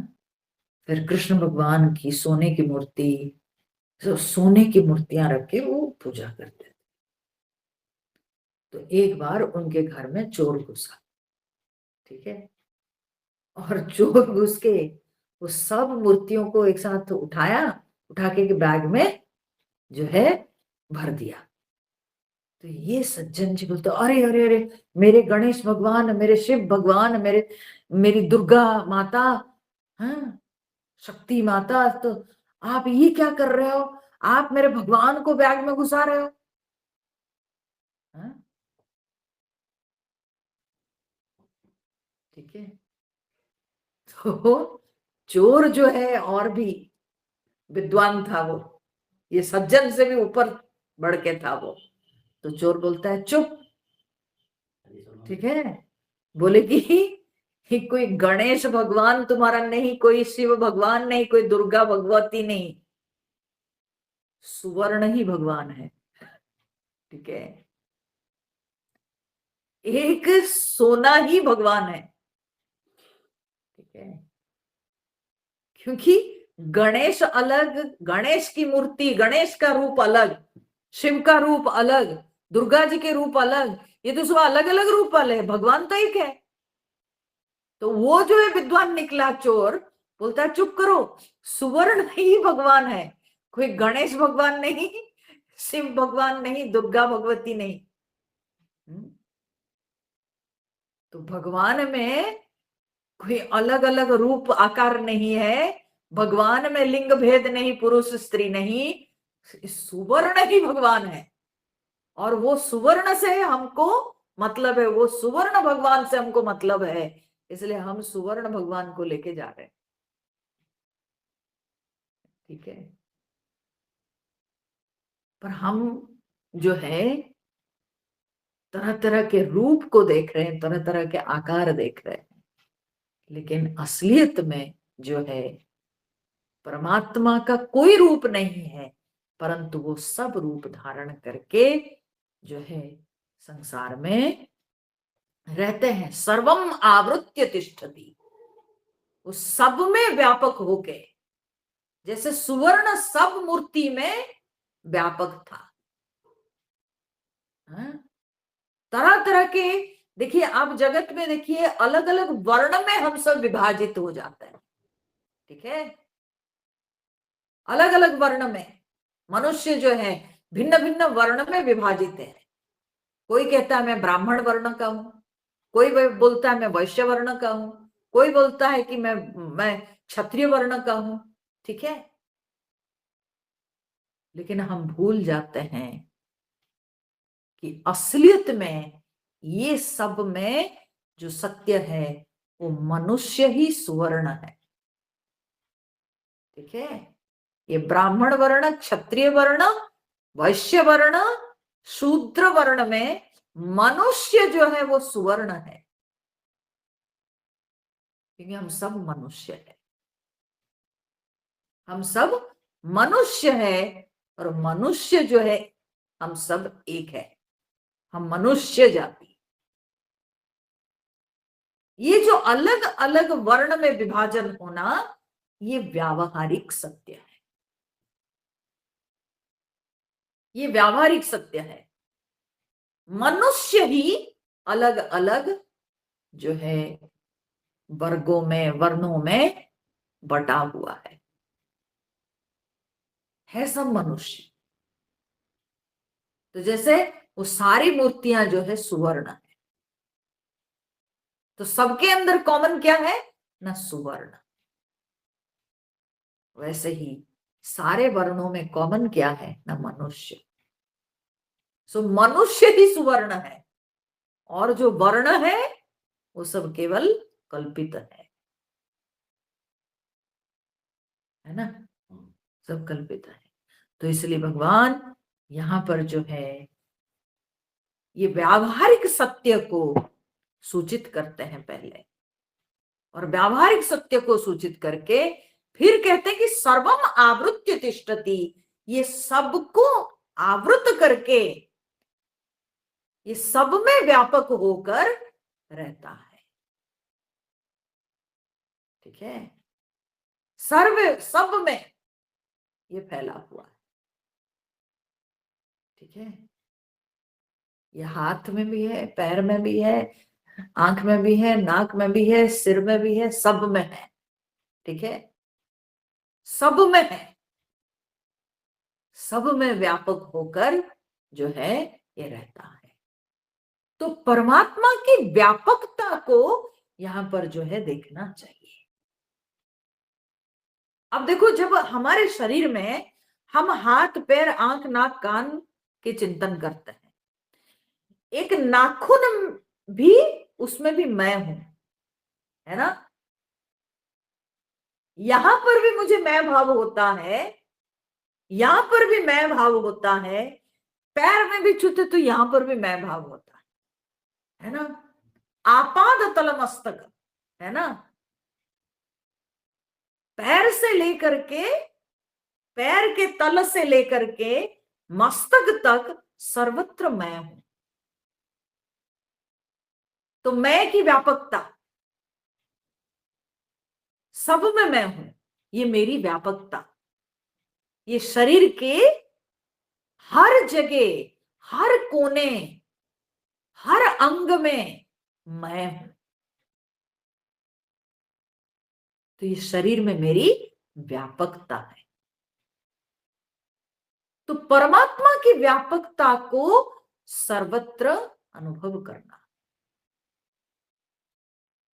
[SPEAKER 1] फिर कृष्ण भगवान की सोने की मूर्ति, सब सोने की मूर्तियां रख के वो पूजा करते थे। तो एक बार उनके घर में चोर घुसा। ठीक है, और चोर घुस के वो सब मूर्तियों को एक साथ उठाया उठा के बैग में जो है भर दिया। तो ये सज्जन जी बोलते अरे अरे अरे, मेरे गणेश भगवान, मेरे शिव भगवान, मेरी दुर्गा माता, हाँ, शक्ति माता, तो आप ये क्या कर रहे हो? आप मेरे भगवान को बैग में घुसा रहे हो? हाँ? ठीक है। तो चोर जो है और भी विद्वान था वो, ये सज्जन से भी ऊपर बढ़ के था वो। तो चोर बोलता है चुप। ठीक है, बोले कि कोई गणेश भगवान तुम्हारा नहीं, कोई शिव भगवान नहीं, कोई दुर्गा भगवती नहीं, सुवर्ण ही भगवान है। ठीक है, एक सोना ही भगवान है। ठीक है, क्योंकि गणेश अलग, गणेश की मूर्ति, गणेश का रूप अलग, शिव का रूप अलग, दुर्गा जी के रूप अलग, ये तो सब अलग अलग रूप वाले है, भगवान तो एक है। तो वो जो है विद्वान निकला चोर, बोलता है चुप करो, सुवर्ण ही भगवान है, कोई गणेश भगवान नहीं, शिव भगवान नहीं, दुर्गा भगवती नहीं। तो भगवान में कोई अलग अलग रूप आकार नहीं है, भगवान में लिंग भेद नहीं, पुरुष स्त्री नहीं, सुवर्ण ही भगवान है। और वो सुवर्ण से हमको मतलब है, वो सुवर्ण भगवान से हमको मतलब है, इसलिए हम सुवर्ण भगवान को लेके जा रहे हैं। ठीक है, पर हम जो है तरह तरह के रूप को देख रहे हैं, तरह तरह के आकार देख रहे हैं, लेकिन असलियत में जो है परमात्मा का कोई रूप नहीं है, परंतु वो सब रूप धारण करके जो है संसार में रहते हैं। सर्वम आवृत्य तिष्ठति, वो सब में व्यापक होके, जैसे सुवर्ण सब मूर्ति में व्यापक था। तरह तरह के, देखिए आप जगत में देखिए अलग अलग वर्ण में हम सब विभाजित हो जाते हैं। ठीक है, अलग अलग वर्ण में मनुष्य जो है भिन्न भिन्न वर्ण में विभाजित है। कोई कहता है मैं ब्राह्मण वर्ण का हूं, कोई बोलता है मैं वैश्य वर्ण का हूं, कोई बोलता है कि मैं क्षत्रिय वर्ण का हूं। ठीक है, लेकिन हम भूल जाते हैं कि असलियत में ये सब में जो सत्य है वो मनुष्य ही सुवर्ण है। ठीक है, ये ब्राह्मण वर्ण, क्षत्रिय वर्ण, वैश्य वर्ण, शूद्र वर्ण में मनुष्य जो है वो सुवर्ण है, क्योंकि हम सब मनुष्य है, हम सब मनुष्य है, और मनुष्य जो है हम सब एक है, हम मनुष्य जाति। ये जो अलग अलग वर्ण में विभाजन होना, ये व्यावहारिक सत्य है, ये व्यावहारिक सत्य है। मनुष्य ही अलग अलग जो है वर्गों में, वर्णों में बटा हुआ है सब मनुष्य। तो जैसे वो सारी मूर्तियां जो है सुवर्ण है, तो सबके अंदर कॉमन क्या है ना, सुवर्ण। वैसे ही सारे वर्णों में कॉमन क्या है ना, मनुष्य। सो मनुष्य ही सुवर्ण है, और जो वर्ण है वो सब केवल कल्पित है ना, सब कल्पित है। तो इसलिए भगवान यहां पर जो है ये व्यावहारिक सत्य को सूचित करते हैं पहले, और व्यावहारिक सत्य को सूचित करके फिर कहते हैं कि सर्वम आवृत्य तिष्ठति, ये सबको आवृत करके, ये सब में व्यापक होकर रहता है। ठीक है, सर्व सब में ये फैला हुआ है। ठीक है, ये हाथ में भी है, पैर में भी है, आंख में भी है, नाक में भी है, सिर में भी है, सब में है। ठीक है, सब में है। सब में व्यापक होकर जो है ये रहता है। तो परमात्मा की व्यापकता को यहां पर जो है देखना चाहिए। अब देखो, जब हमारे शरीर में हम हाथ पैर आंख नाक कान के चिंतन करते हैं, एक नाखून भी, उसमें भी मैं हूं, है ना। यहां पर भी मुझे मैं भाव होता है, यहां पर भी मैं भाव होता है, पैर में भी छूते तो यहां पर भी मैं भाव होता है ना। आपाद तल मस्तक, है ना। पैर से लेकर के, पैर के तल से लेकर के मस्तक तक सर्वत्र मैं हूं। तो मैं की व्यापकता, सब में मैं हूं, ये मेरी व्यापकता, ये शरीर के हर जगह, हर कोने, हर अंग में मैं हूं। तो ये शरीर में मेरी व्यापकता है। तो परमात्मा की व्यापकता को सर्वत्र अनुभव करना,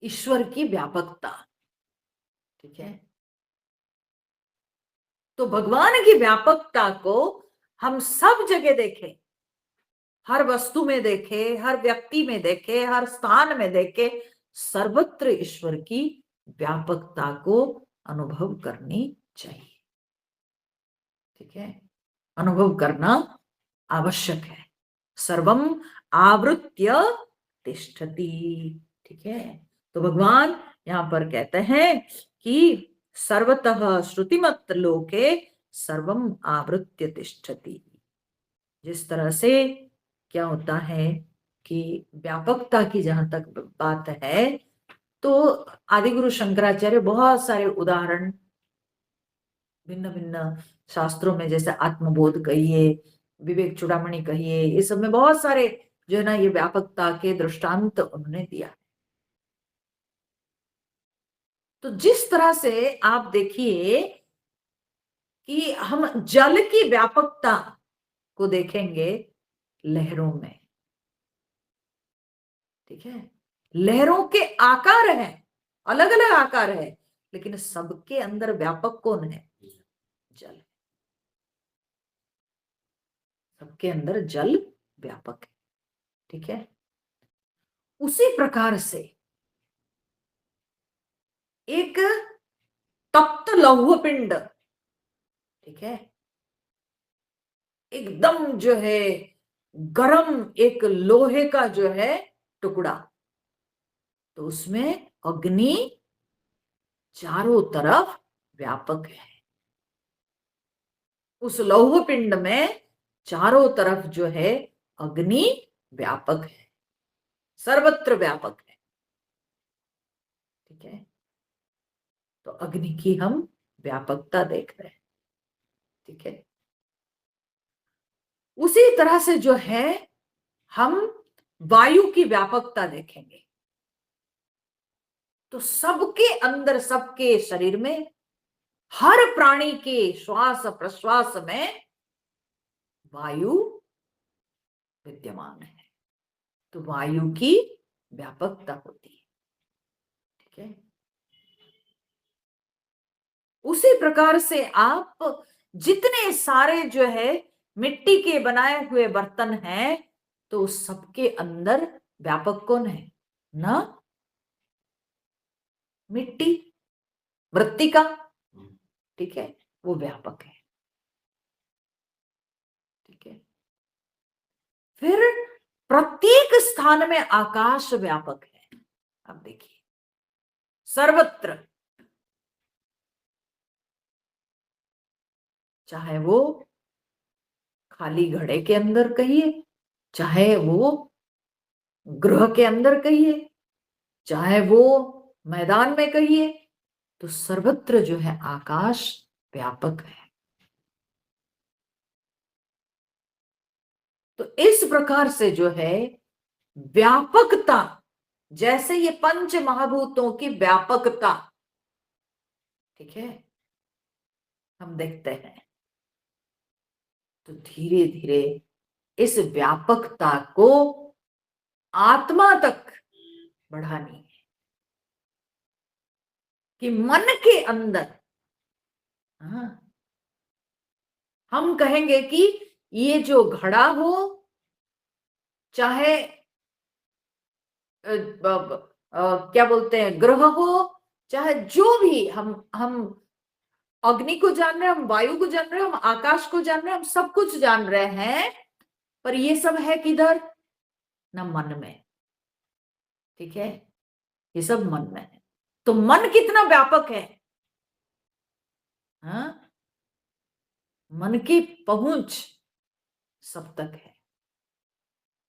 [SPEAKER 1] ईश्वर की व्यापकता, ठीक है। तो भगवान की व्यापकता को हम सब जगह देखें, हर वस्तु में देखे, हर व्यक्ति में देखे, हर स्थान में देखे, सर्वत्र ईश्वर की व्यापकता को अनुभव करनी चाहिए, ठीक है। अनुभव करना आवश्यक है। सर्वम आवृत्य तिष्ठति, ठीक है। तो भगवान यहां पर कहते हैं कि सर्वतः श्रुतिमत लोके सर्वम आवृत्य तिष्ठति। जिस तरह से क्या होता है कि व्यापकता की जहां तक बात है, तो आदिगुरु शंकराचार्य बहुत सारे उदाहरण भिन्न भिन्न शास्त्रों में, जैसे आत्मबोध कहिए, विवेक चूड़ामणि कहिए, ये सब में बहुत सारे जो है ना ये व्यापकता के दृष्टांत उन्होंने दिया। तो जिस तरह से आप देखिए कि हम जल की व्यापकता को देखेंगे लहरों में, ठीक है। लहरों के आकार हैं, अलग अलग आकार है, लेकिन सबके अंदर व्यापक कौन है? जल। सबके अंदर जल व्यापक है, ठीक है। उसी प्रकार से एक तप्त लौह पिंड, ठीक है, एकदम जो है गरम एक लोहे का जो है टुकड़ा, तो उसमें अग्नि चारों तरफ व्यापक है। उस लौह पिंड में चारों तरफ जो है अग्नि व्यापक है, सर्वत्र व्यापक है, ठीक है। तो अग्नि की हम व्यापकता देख रहे हैं, ठीक है। उसी तरह से जो है हम वायु की व्यापकता देखेंगे, तो सबके अंदर, सबके शरीर में, हर प्राणी के श्वास प्रश्वास में वायु विद्यमान है। तो वायु की व्यापकता होती है, ठीक है। उसी प्रकार से आप जितने सारे जो है मिट्टी के बनाए हुए बर्तन हैं, तो सबके अंदर व्यापक कौन है ना? मिट्टी, मृत्तिका, ठीक है, वो व्यापक है, ठीक है। फिर प्रत्येक स्थान में आकाश व्यापक है। अब देखिए, सर्वत्र, चाहे वो खाली घड़े के अंदर कहिए, चाहे वो गृह के अंदर कहिए, चाहे वो मैदान में कहिए, तो सर्वत्र जो है आकाश व्यापक है। तो इस प्रकार से जो है व्यापकता, जैसे ये पंच महाभूतों की व्यापकता, ठीक है, हम देखते हैं तो धीरे धीरे इस व्यापकता को आत्मा तक बढ़ानी है कि मन के अंदर, हाँ, हम कहेंगे कि ये जो घड़ा हो, चाहे क्या बोलते हैं ग्रह हो, चाहे जो भी, हम अग्नि को जान रहे हैं, हम वायु को जान रहे हैं, हम आकाश को जान रहे हैं, हम सब कुछ जान रहे हैं, पर ये सब है किधर? ना मन में। ठीक है, ये सब मन में है। तो मन कितना व्यापक है, हाँ? मन की पहुंच सब तक है।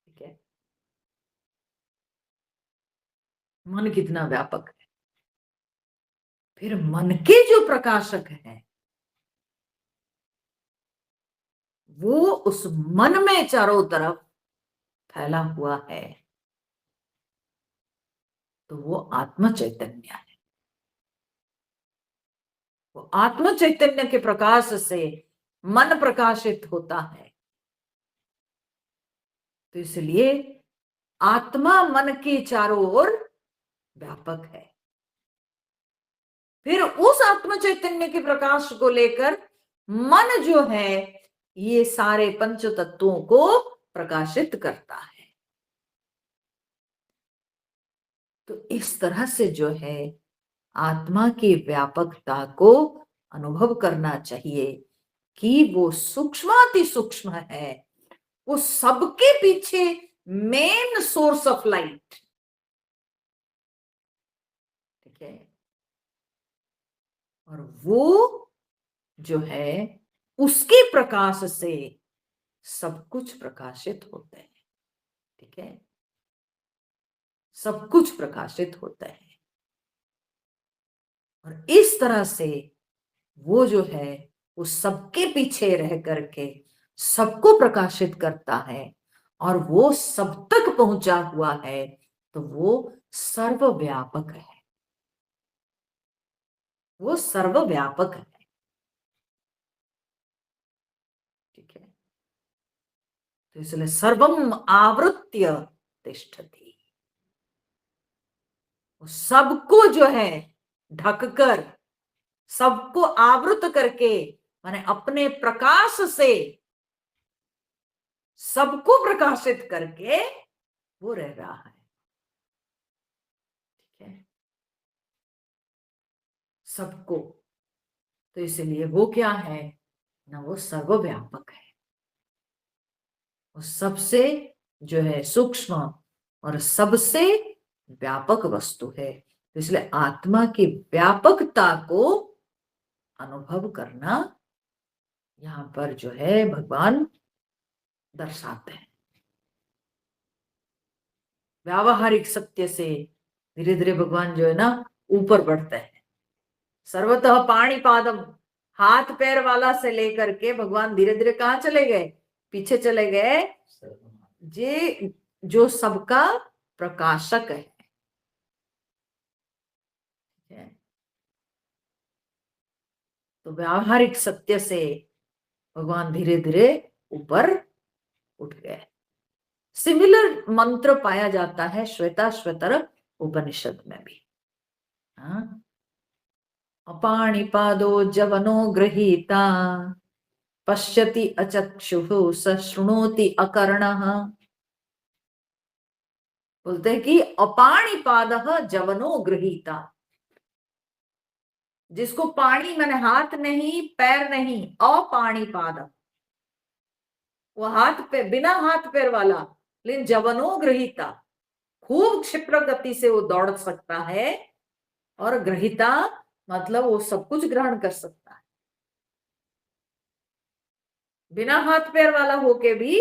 [SPEAKER 1] ठीक है, मन कितना व्यापक है। फिर मन के जो प्रकाशक है वो उस मन में चारों तरफ फैला हुआ है, तो वो आत्म चैतन्य है। वो आत्म चैतन्य के प्रकाश से मन प्रकाशित होता है। तो इसलिए आत्मा मन के चारों ओर व्यापक है। फिर उस आत्म चैतन्य के प्रकाश को लेकर मन जो है ये सारे पंच तत्वों को प्रकाशित करता है। तो इस तरह से जो है आत्मा की व्यापकता को अनुभव करना चाहिए कि वो सूक्ष्माति सूक्ष्म है, वो सबके पीछे मेन सोर्स ऑफ लाइट। ठीक है, और वो जो है उसके प्रकाश से सब कुछ प्रकाशित होता है। ठीक है, सब कुछ प्रकाशित होता है। और इस तरह से वो जो है वो सबके पीछे रह करके सबको प्रकाशित करता है और वो सब तक पहुंचा हुआ है, तो वो सर्वव्यापक है। वो सर्वव्यापक है। ठीक है, तो इसलिए सर्वम आवृत्य तिष्ठति, सबको जो है ढककर, सबको आवृत करके, माने अपने प्रकाश से सबको प्रकाशित करके वो रह रहा है। ठीक है, सबको। तो इसलिए वो क्या है ना, वो सर्वव्यापक है। वो सबसे जो है सूक्ष्म और सबसे व्यापक वस्तु है। तो इसलिए आत्मा की व्यापकता को अनुभव करना यहां पर जो है भगवान दर्शाते हैं। व्यावहारिक सत्य से धीरे धीरे भगवान जो है ना ऊपर बढ़ते हैं। सर्वतः पाणिपादम, हाथ पैर वाला से लेकर के भगवान धीरे धीरे कहाँ चले गए? पीछे चले गए, जे जो सबका प्रकाशक है। तो व्यावहारिक सत्य से भगवान धीरे धीरे ऊपर उठ गए। सिमिलर मंत्र पाया जाता है श्वेताश्वतर उपनिषद में भी। हाँ, अपाणिपादो जवनो गृहीता पश्यति अचक्षुः स शृणोति अकर्णः। बोलते हैं कि अपाणिपादः जवनो गृहीता, जिसको पाणी मैंने हाथ नहीं पैर नहीं, अपाणिपाद, वो हाथ पे बिना हाथ पैर वाला, लेकिन जवनो गृहीता, खूब क्षिप्र गति से वो दौड़ सकता है। और ग्रहिता मतलब वो सब कुछ ग्रहण कर सकता है, बिना हाथ पैर वाला होके भी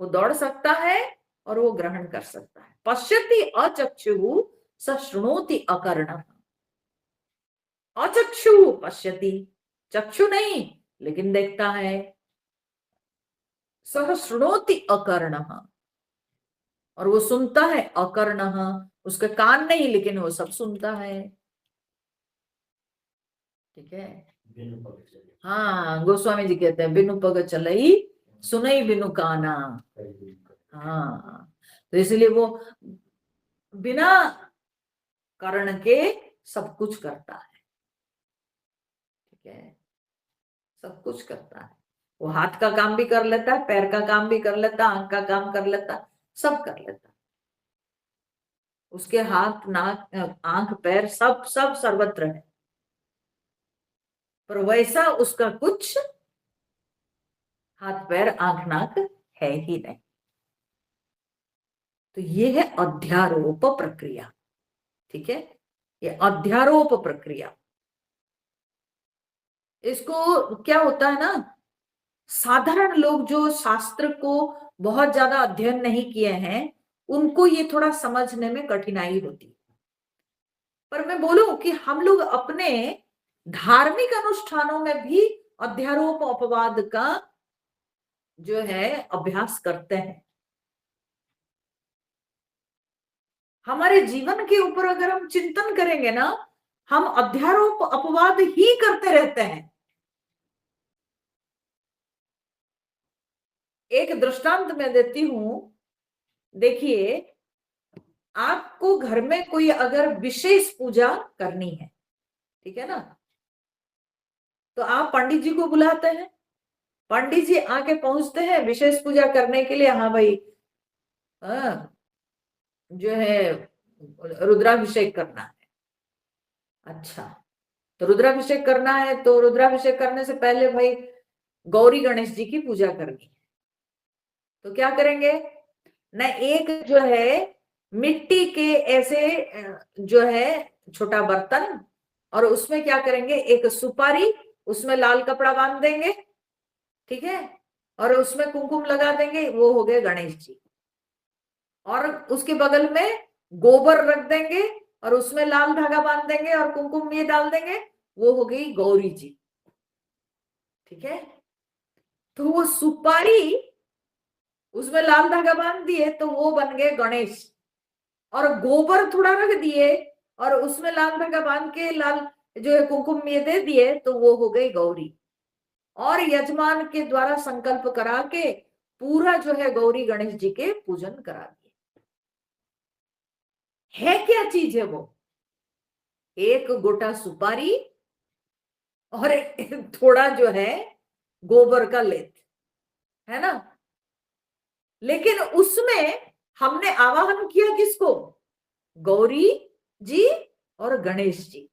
[SPEAKER 1] वो दौड़ सकता है और वो ग्रहण कर सकता है। पश्यति अचक्षु स शृणोति अकर्ण। अचक्षु पश्यति, चक्षु नहीं लेकिन देखता है। सह शृणोति अकर्ण, और वो सुनता है। अकर्ण, उसके कान नहीं लेकिन वो सब सुनता है। ठीक है, हाँ, गोस्वामी जी कहते हैं बिनु पग चलई सुनई बिनु काना। हाँ, तो इसलिए वो बिना कारण के सब कुछ करता है। ठीक है, सब कुछ करता है। वो हाथ का काम भी कर लेता है, पैर का काम भी कर लेता है, आंख का काम कर लेता है, सब कर लेता है। उसके हाथ नाक आंख पैर सब सब सर्वत्र है, पर वैसा उसका कुछ हाथ पैर आंख नाक है ही नहीं। तो ये है अध्यारोप प्रक्रिया। ठीक है, ये अध्यारोप प्रक्रिया। इसको क्या होता है ना, साधारण लोग जो शास्त्र को बहुत ज्यादा अध्ययन नहीं किए हैं, उनको ये थोड़ा समझने में कठिनाई होती है। पर मैं बोलूं कि हम लोग अपने धार्मिक अनुष्ठानों में भी अध्यारोप अपवाद का जो है अभ्यास करते हैं। हमारे जीवन के ऊपर अगर हम चिंतन करेंगे ना, हम अध्यारोप अपवाद ही करते रहते हैं। एक दृष्टांत मैं देती हूं, देखिए, आपको घर में कोई अगर विशेष पूजा करनी है, ठीक है ना, तो आप पंडित जी को बुलाते हैं। पंडित जी आके पहुंचते हैं विशेष पूजा करने के लिए। हाँ भाई, हाँ, जो है रुद्राभिषेक करना है। अच्छा, तो रुद्राभिषेक करना है, तो रुद्राभिषेक करने से पहले भाई गौरी गणेश जी की पूजा करनी है। तो क्या करेंगे न, एक जो है मिट्टी के ऐसे जो है छोटा बर्तन, और उसमें क्या करेंगे, एक सुपारी, उसमें लाल कपड़ा बांध देंगे, ठीक है, और उसमें कुमकुम लगा देंगे, वो हो गए गणेश जी। और उसके बगल में गोबर रख देंगे, और उसमें लाल धागा बांध देंगे और कुमकुम ये डाल देंगे, वो हो गई गौरी जी। ठीक है, तो वो सुपारी उसमें लाल धागा बांध दिए तो वो बन गए गणेश, और गोबर थोड़ा रख दिए और उसमें लाल धागा बांध के लाल जो है कुमकुम ये दे दिए, तो वो हो गई गौरी। और यजमान के द्वारा संकल्प करा के पूरा जो है गौरी गणेश जी के पूजन करा दिए। है क्या चीज है वो, एक गोटा सुपारी और थोड़ा जो है गोबर का लेप, है ना। लेकिन उसमें हमने आवाहन किया किसको, गौरी जी और गणेश जी।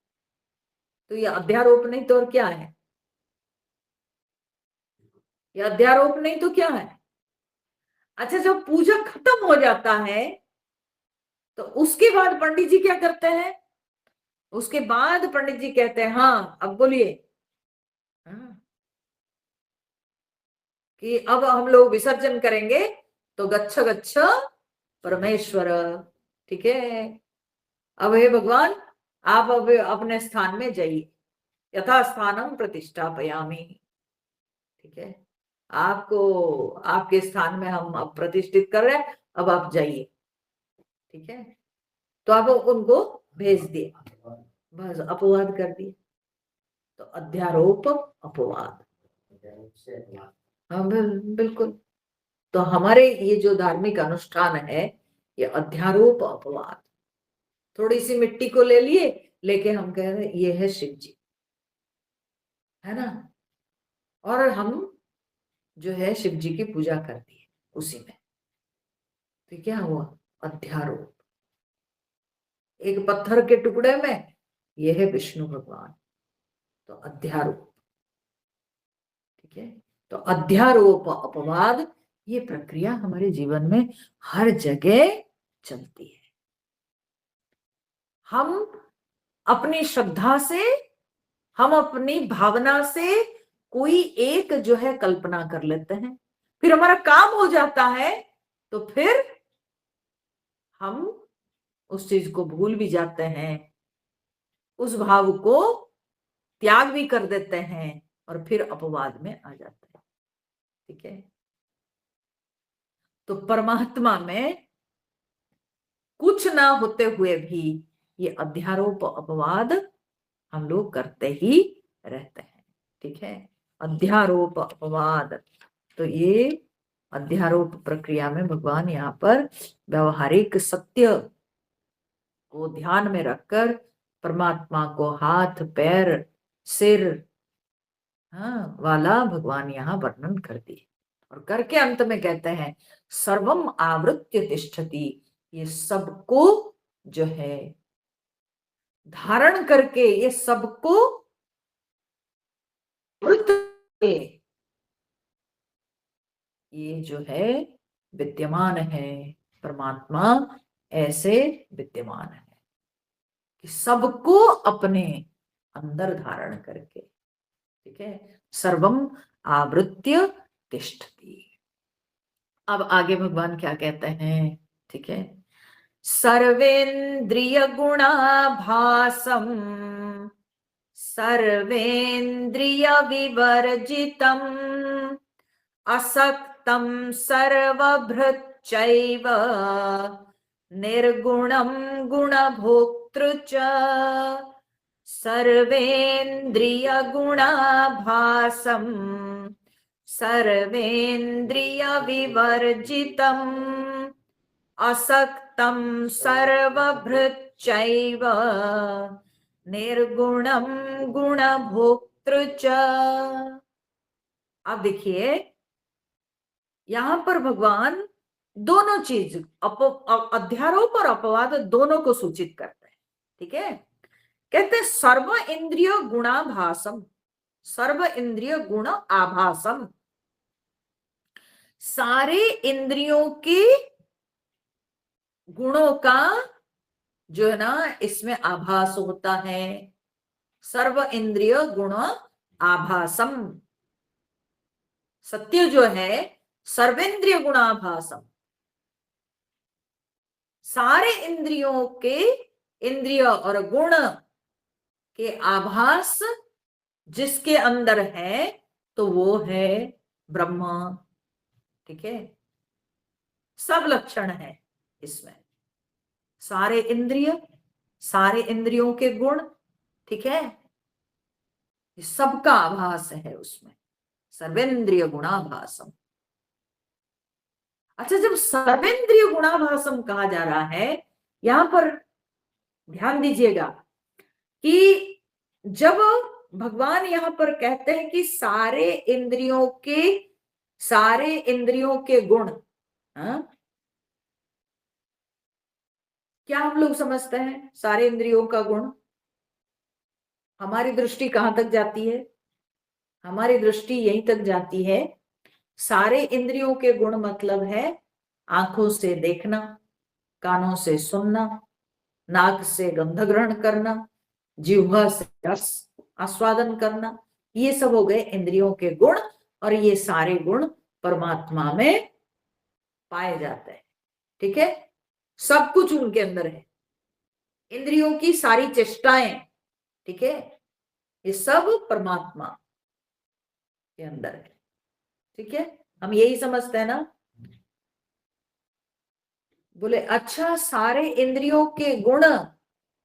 [SPEAKER 1] तो ये अध्यारोप नहीं तो और क्या है, ये अध्यारोप नहीं तो क्या है। अच्छा, जब पूजा खत्म हो जाता है तो उसके बाद पंडित जी क्या करते हैं, उसके बाद पंडित जी कहते हैं हाँ अब बोलिए, हाँ, कि अब हम लोग विसर्जन करेंगे, तो गच्छ गच्छ परमेश्वर। ठीक है, अब हे भगवान, आप अब अपने स्थान में जाइए, यथा स्थानम प्रतिष्ठापयामि। ठीक है, आपको आपके स्थान में हम अब प्रतिष्ठित कर रहे हैं, अब आप जाइए। ठीक है, तो आप उनको भेज दिए, बस अपवाद कर दिए। तो अध्यारोप अपवाद। हाँ, बिल्कुल। तो हमारे ये जो धार्मिक अनुष्ठान है, ये अध्यारोप अपवाद। थोड़ी सी मिट्टी को ले लिए, लेके हम कह रहे ये है शिव जी, है ना, और हम जो है शिव जी की पूजा कर दी उसी में। तो क्या हुआ, अध्यारोप। एक पत्थर के टुकड़े में ये है विष्णु भगवान, तो अध्यारोप। ठीक है, तो अध्यारोप अपवाद, ये प्रक्रिया हमारे जीवन में हर जगह चलती है। हम अपनी श्रद्धा से, हम अपनी भावना से कोई एक जो है कल्पना कर लेते हैं, फिर हमारा काम हो जाता है, तो फिर हम उस चीज को भूल भी जाते हैं, उस भाव को त्याग भी कर देते हैं, और फिर अपवाद में आ जाते हैं। ठीक है, तो परमात्मा में कुछ ना होते हुए भी ये अध्यारोप अपवाद हम लोग करते ही रहते हैं। ठीक है, अध्यारोप अपवाद। तो ये अध्यारोप प्रक्रिया में भगवान यहाँ पर व्यवहारिक सत्य को ध्यान में रखकर परमात्मा को हाथ पैर सिर वाला भगवान यहाँ वर्णन कर दिए और करके अंत में कहते हैं सर्वम आवृत्य तिष्ठति, ये सबको जो है धारण करके, ये सबको ये जो है विद्यमान है, परमात्मा ऐसे विद्यमान है कि सबको अपने अंदर धारण करके, ठीक है, सर्वम आवृत्य तिष्ठति। अब आगे भगवान क्या कहते हैं, ठीक है, सर्वेन्द्रिय गुणाभासम सर्वेन्द्रिय विवर्जितम असक्तम सर्वभृच्चैव निर्गुणं गुणभोक्तृ च सर्वेन्द्रिय गुणाभासम सर्वेन्द्रिय विवर्जितम असक्तम सर्वभृच्चैव निर्गुणं गुणभोक्तृ च। अब देखिए यहां पर भगवान दोनों चीज अध्यारोप और अपवाद दोनों को सूचित करते हैं, ठीक है। कहते सर्व इंद्रिय गुणाभासम, सर्व इंद्रिय गुण आभासम, सारे इंद्रियों के गुणों का जो है ना इसमें आभास होता है। सर्व इंद्रिय गुण आभासम, सत्य जो है सर्वेंद्रिय गुणाभासम, सारे इंद्रियों के इंद्रिय और गुण के आभास जिसके अंदर है तो वो है ब्रह्म, ठीक है। सब लक्षण है इसमें, सारे इंद्रिय, सारे इंद्रियों के गुण, ठीक है, सबका आभास है उसमें, सर्वेंद्रिय गुणाभासम। अच्छा, जब सर्वेंद्रिय गुणाभासम कहा जा रहा है यहां पर ध्यान दीजिएगा कि जब भगवान यहां पर कहते हैं कि सारे इंद्रियों के गुण, क्या हम लोग समझते हैं सारे इंद्रियों का गुण? हमारी दृष्टि कहां तक जाती है? हमारी दृष्टि यहीं तक जाती है, सारे इंद्रियों के गुण मतलब है आंखों से देखना, कानों से सुनना, नाक से गंध ग्रहण करना, जिह्वा से रस आस्वादन करना, ये सब हो गए इंद्रियों के गुण। और ये सारे गुण परमात्मा में पाए जाते हैं, ठीक है, सब कुछ उनके अंदर है, इंद्रियों की सारी चेष्टाएं, ठीक है, ये सब परमात्मा के अंदर है, ठीक है। हम यही समझते हैं ना। बोले अच्छा, सारे इंद्रियों के गुण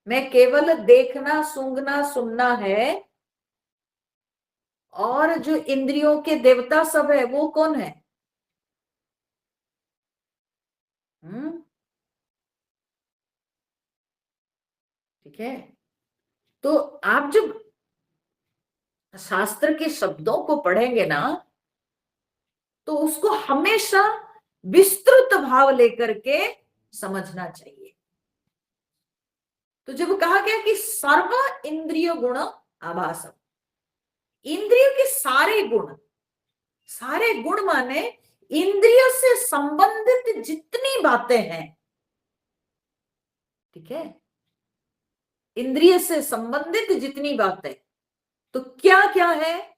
[SPEAKER 1] में केवल देखना, सूंघना, सुनना है, और जो इंद्रियों के देवता सब है वो कौन है? ठीक है। तो आप जब शास्त्र के शब्दों को पढ़ेंगे ना तो उसको हमेशा विस्तृत भाव लेकर के समझना चाहिए। तो जब कहा गया कि सर्व इंद्रिय गुण आभासम, इंद्रियों के सारे गुण, सारे गुण माने इंद्रिय से संबंधित जितनी बातें हैं, ठीक है, इंद्रिय से संबंधित जितनी बातें, तो क्या क्या है?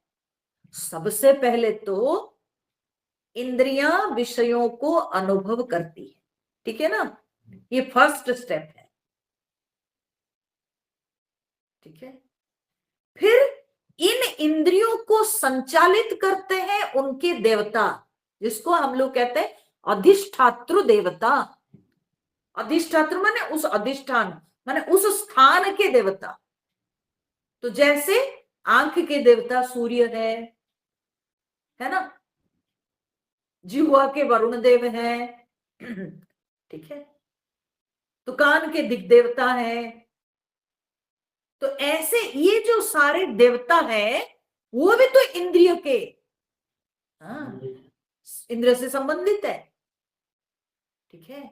[SPEAKER 1] सबसे पहले तो इंद्रियां विषयों को अनुभव करती है, ठीक है ना, ये फर्स्ट स्टेप है, ठीक है। फिर इन इंद्रियों को संचालित करते हैं उनके देवता, जिसको हम लोग कहते हैं अधिष्ठातृ देवता। अधिष्ठातृ माने उस अधिष्ठान, माने उस स्थान के देवता। तो जैसे आंख के देवता सूर्य है, है ना, जिह्वा के वरुण देव हैं, ठीक है, तो कान के दिक देवता है। तो ऐसे ये जो सारे देवता है वो भी तो इंद्रिय के, हाँ, इंद्रिय से संबंधित है, ठीक है।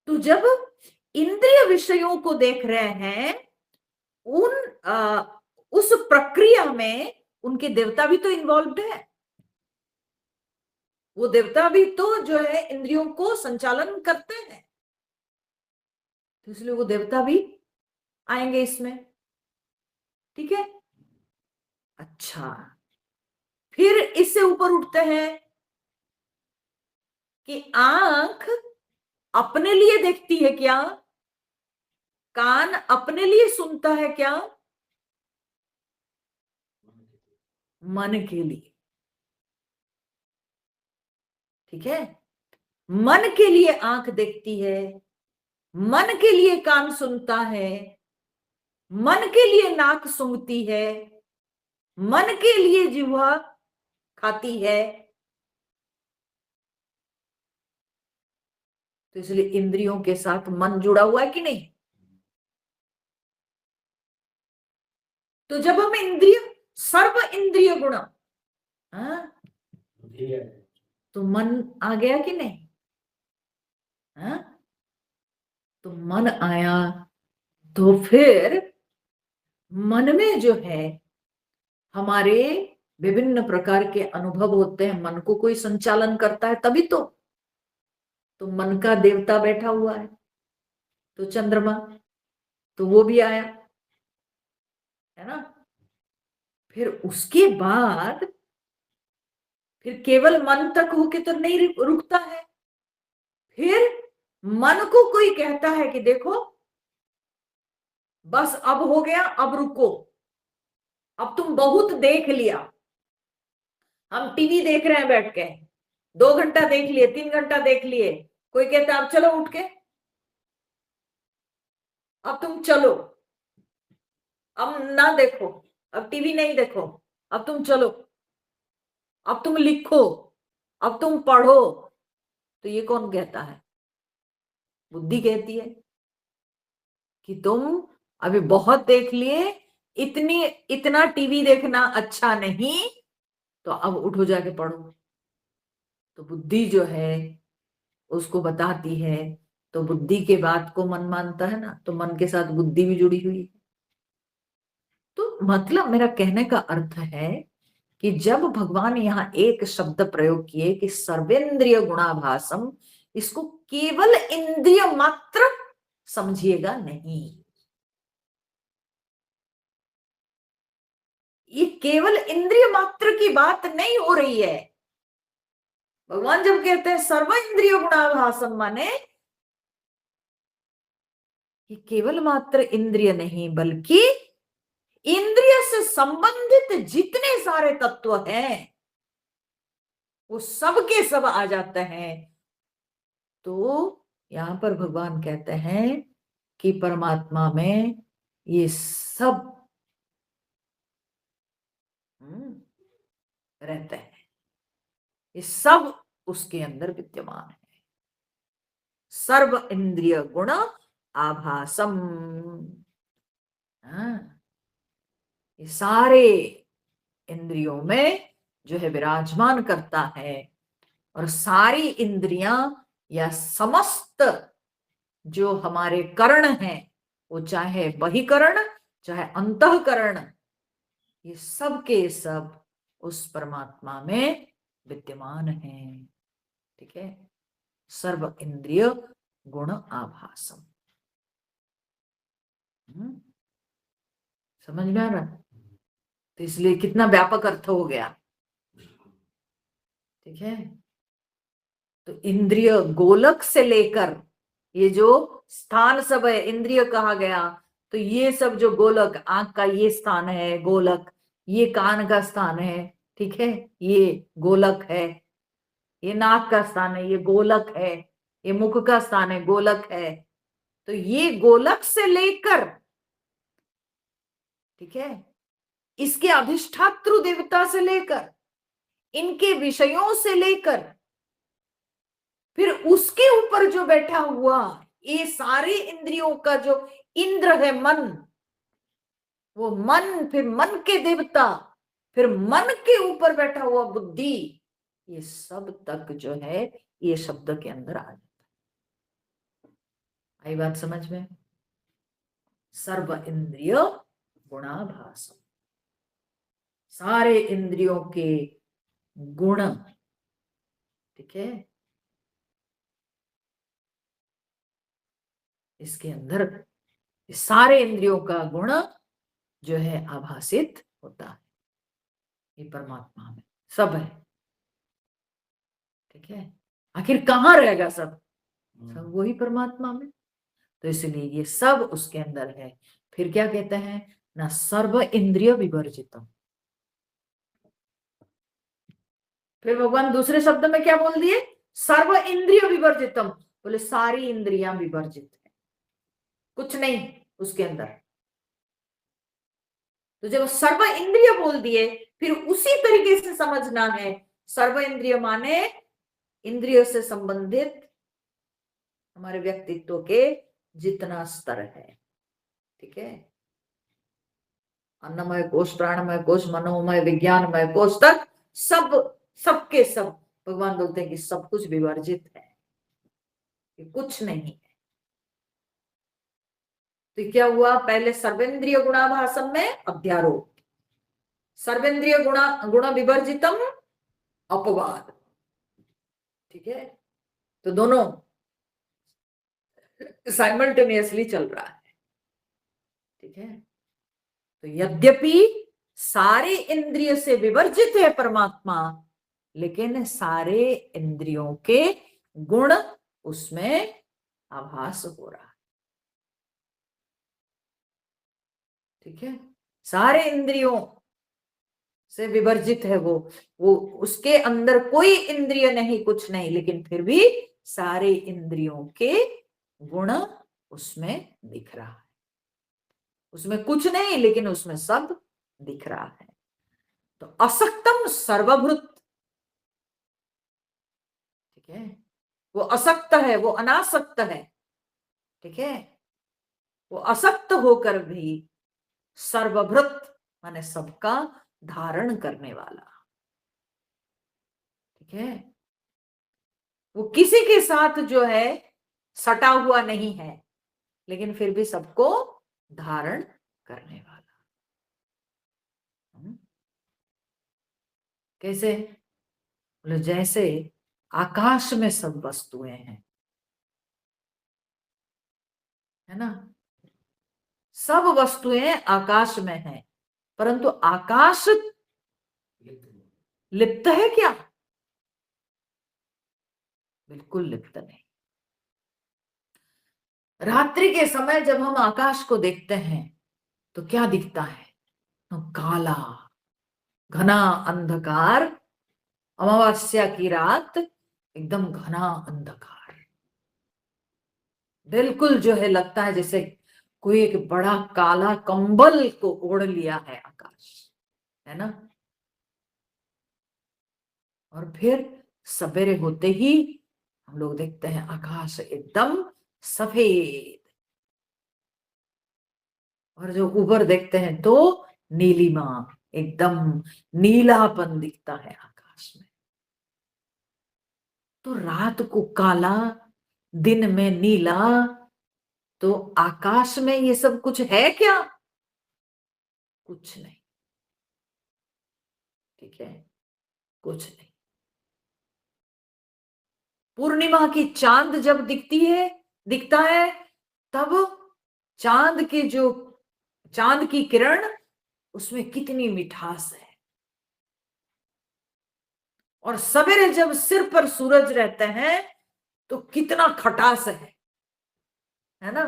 [SPEAKER 1] तो जब इंद्रिय विषयों को देख रहे हैं, उस प्रक्रिया में उनके देवता भी तो इन्वॉल्व है। वो देवता भी तो जो है इंद्रियों को संचालन करते हैं, तो इसलिए वो देवता भी आएंगे इसमें, ठीक है। अच्छा, फिर इससे ऊपर उठते हैं कि आंख अपने लिए देखती है क्या, कान अपने लिए सुनता है क्या, मन के लिए, ठीक है। मन के लिए आंख देखती है, मन के लिए कान सुनता है, मन के लिए नाक सूंघती है, मन के लिए जिह्वा खाती है। तो इसलिए इंद्रियों के साथ मन जुड़ा हुआ है कि नहीं। तो जब हम इंद्रिय, सर्व इंद्रिय गुण, हाँ, तो मन आ गया कि नहीं, हाँ, तो मन आया, तो फिर मन में जो है हमारे विभिन्न प्रकार के अनुभव होते हैं, मन को कोई संचालन करता है तभी तो मन का देवता बैठा हुआ है, तो चंद्रमा, तो वो भी आया, है ना। फिर उसके बाद फिर केवल मन तक होके तो नहीं रुकता है, फिर मन को कोई कहता है कि देखो बस अब हो गया, अब रुको, अब तुम बहुत देख लिया, हम टीवी देख रहे हैं बैठ के, 2 घंटा देख लिए, 3 घंटा देख लिए, कोई कहता अब चलो उठ के, अब तुम चलो, अब ना देखो, अब टीवी नहीं देखो, अब तुम चलो, अब तुम लिखो, अब तुम पढ़ो। तो ये कौन कहता है, बुद्धि कहती है कि तुम अभी बहुत देख लिए, इतना टीवी देखना अच्छा नहीं, तो अब उठो जाके पढ़ो। तो बुद्धि जो है उसको बताती है, तो बुद्धि के बात को मन मानता है ना, तो मन के साथ बुद्धि भी जुड़ी हुई है। तो मतलब मेरा कहने का अर्थ है कि जब भगवान यहाँ एक शब्द प्रयोग किए कि सर्वेंद्रिय गुणाभासम, इसको केवल इंद्रिय मात्र समझिएगा नहीं, ये केवल इंद्रिय मात्र की बात नहीं हो रही है। भगवान जब कहते हैं सर्व इंद्रिय गुणाभासम, माने ये केवल मात्र इंद्रिय नहीं बल्कि इंद्रिय से संबंधित जितने सारे तत्व हैं वो सब के सब आ जाते हैं। तो यहां पर भगवान कहते हैं कि परमात्मा में ये सब रहते हैं, ये सब उसके अंदर विद्यमान है। सर्व इंद्रिय गुण आभासम, ये सारे इंद्रियों में जो है विराजमान करता है, और सारी इंद्रियां या समस्त जो हमारे कर्ण हैं, वो चाहे बहिकरण चाहे अंतःकरण, ये सब के सब उस परमात्मा में विद्यमान है, ठीक है। सर्व इंद्रिय गुण आभासम, समझ में आ रहा। तो इसलिए कितना व्यापक अर्थ हो गया, ठीक है। तो इंद्रिय गोलक से लेकर ये जो स्थान सब है इंद्रिय कहा गया, तो ये सब जो गोलक, आंख का ये स्थान है गोलक, ये कान का स्थान है, ठीक है, ये गोलक है, ये नाक का स्थान है, ये गोलक है, ये मुख का स्थान है, गोलक है। तो ये गोलक से लेकर, ठीक है, इसके अधिष्ठातृ देवता से लेकर, इनके विषयों से लेकर, फिर उसके ऊपर जो बैठा हुआ, ये सारी इंद्रियों का जो इंद्र है मन, वो मन, फिर मन के देवता, फिर मन के ऊपर बैठा हुआ बुद्धि, ये सब तक जो है ये शब्द के अंदर आ जाता है। आई बात समझ में? सर्व इंद्रिय गुणाभासम, सारे इंद्रियों के गुण, ठीक है, इसके अंदर सारे इंद्रियों का गुण जो है आभासित होता है, ये परमात्मा में सब है, ठीक है। आखिर कहाँ रहेगा सब? सब वही परमात्मा में, तो इसलिए ये सब उसके अंदर है। फिर क्या कहते हैं ना, सर्व इंद्रिय विवर्जितम। फिर भगवान दूसरे शब्द में क्या बोल दिए? सर्व इंद्रिय विवर्जितम, बोले सारी इंद्रियां विवर्जित है, कुछ नहीं उसके अंदर। तो जब सर्व इंद्रिय बोल दिए, फिर उसी तरीके से समझना है, सर्व इंद्रिय माने इंद्रियों से संबंधित हमारे व्यक्तित्व के जितना स्तर है, ठीक है, अन्नमय कोश, प्राणमय कोश, मनोमय, विज्ञानमय कोश तक सब, सबके सब भगवान बोलते हैं कि सब कुछ विवर्जित है, कि कुछ नहीं है। तो क्या हुआ? पहले सर्वेंद्रिय गुणाभासम में अध्यारोप, सर्वेंद्रिय गुण विवर्जितम अपवाद, ठीक है। तो दोनों साइमल्टेनियसली चल रहा है, ठीक है। तो यद्यपि सारे इंद्रिय से विवर्जित है परमात्मा, लेकिन सारे इंद्रियों के गुण उसमें आभास हो रहा है, ठीक है। सारे इंद्रियों से विवर्जित है वो उसके अंदर कोई इंद्रिय नहीं, कुछ नहीं, लेकिन फिर भी सारे इंद्रियों के गुण उसमें दिख रहा है, उसमें कुछ नहीं लेकिन उसमें सब दिख रहा है। तो असक्तम सर्वभृत, ठीक है, वो असक्त है, वो अनासक्त है, ठीक है, वो असक्त होकर भी सर्वभृत माने सबका धारण करने वाला, ठीक है। वो किसी के साथ जो है सटा हुआ नहीं है, लेकिन फिर भी सबको धारण करने वाला। कैसे? बोले जैसे आकाश में सब वस्तुएं हैं, है ना, सब वस्तुएं आकाश में हैं, परंतु आकाश लिप्त है क्या? बिल्कुल लिप्त नहीं। रात्रि के समय जब हम आकाश को देखते हैं तो क्या दिखता है? तो काला घना अंधकार, अमावस्या की रात, एकदम घना अंधकार, बिल्कुल जो है लगता है जैसे कोई एक बड़ा काला कंबल को ओढ़ लिया है आकाश, है ना। और फिर सवेरे होते ही हम लोग देखते हैं आकाश एकदम सफेद, और जो ऊपर देखते हैं तो नीलिमा, एकदम नीलापन दिखता है आकाश में। तो रात को काला, दिन में नीला, तो आकाश में ये सब कुछ है क्या? कुछ नहीं, ठीक है, कुछ नहीं। पूर्णिमा की चांद जब दिखता है, तब चांद की किरण, उसमें कितनी मिठास है। और सवेरे जब सिर पर सूरज रहते हैं तो कितना खटास है ना।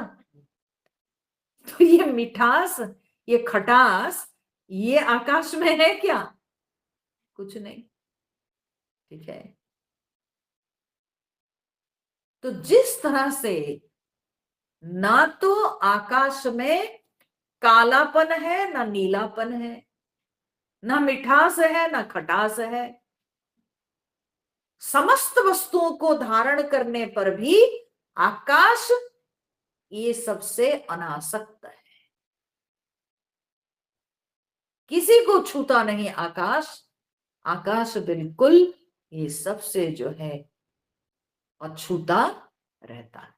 [SPEAKER 1] तो ये मिठास, ये खटास, ये आकाश में है क्या? कुछ नहीं, ठीक है। तो जिस तरह से ना तो आकाश में कालापन है ना नीलापन है, ना मिठास है ना खटास है। समस्त वस्तुओं को धारण करने पर भी आकाश ये सबसे अनासक्त है, किसी को छूता नहीं आकाश। आकाश बिल्कुल ये सबसे जो है अछूता रहता है।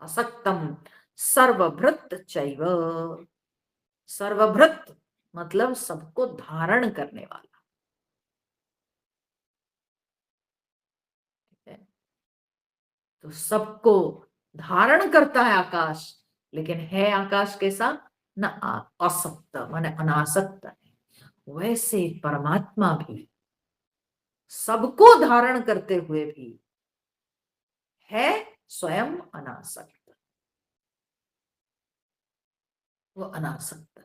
[SPEAKER 1] असक्तम सर्वभृत चैव। सर्वभृत मतलब सबको धारण करने वाला, ठीक है। तो सबको धारण करता है आकाश, लेकिन है आकाश कैसा? न असक्त माने अनासक्त है। वैसे परमात्मा भी सबको धारण करते हुए भी है स्वयं अनासक्त। वो अनासक्त है,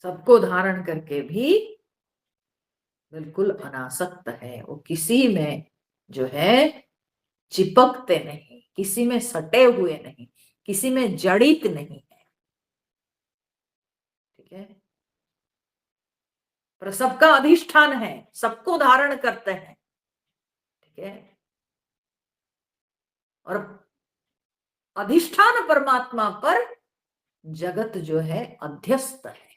[SPEAKER 1] सबको धारण करके भी बिल्कुल अनासक्त है। वो किसी में जो है चिपकते नहीं, किसी में सटे हुए नहीं, किसी में जड़ित नहीं है, ठीक है। पर सबका अधिष्ठान है, सबको धारण करते हैं, ठीक है। और अधिष्ठान परमात्मा पर जगत जो है अध्यस्त है।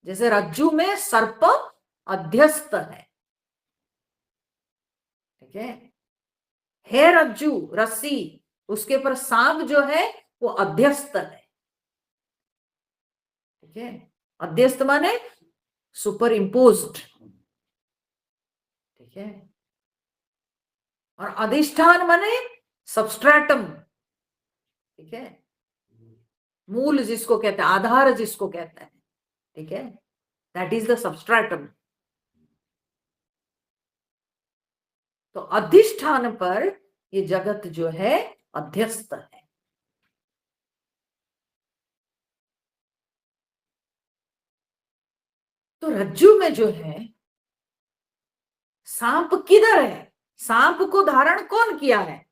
[SPEAKER 1] जैसे रज्जू में सर्प अध्यस्त है, ठीक है रज्जू रस्सी, उसके ऊपर सांप जो है वो अध्यस्त है, ठीक है। अध्यस्त माने सुपर इम्पोज्ड, ठीक है। और अधिष्ठान माने सबस्ट्रेटम, ठीक है। मूल जिसको कहते हैं, आधार जिसको कहते हैं, ठीक है। That is the substratum. तो अधिष्ठान पर ये जगत जो है अध्यस्त है। तो रज्जू में जो है सांप किधर है? सांप को धारण कौन किया है?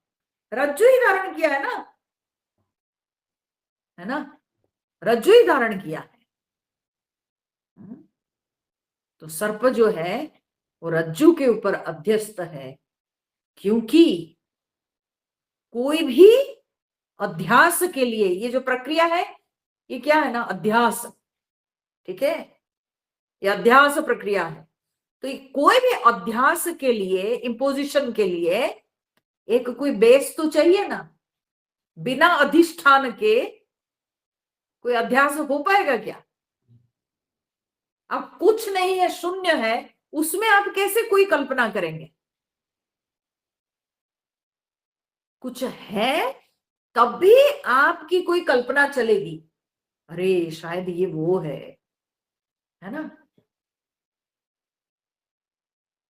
[SPEAKER 1] रज्जू ही धारण किया है ना, रज्जू ही धारण किया है। तो सर्प जो है वो रज्जू के ऊपर अध्यस्त है, क्योंकि कोई भी अध्यास के लिए ये जो प्रक्रिया है ये क्या है ना, अध्यास, ठीक है। ये अध्यास प्रक्रिया है। तो कोई भी अध्यास के लिए, इंपोजिशन के लिए एक कोई बेस तो चाहिए ना। बिना अधिष्ठान के कोई अध्यास हो पाएगा क्या? अब कुछ नहीं है, शून्य है, उसमें आप कैसे कोई कल्पना करेंगे? कुछ है तब भी आपकी कोई कल्पना चलेगी, अरे शायद ये वो है ना।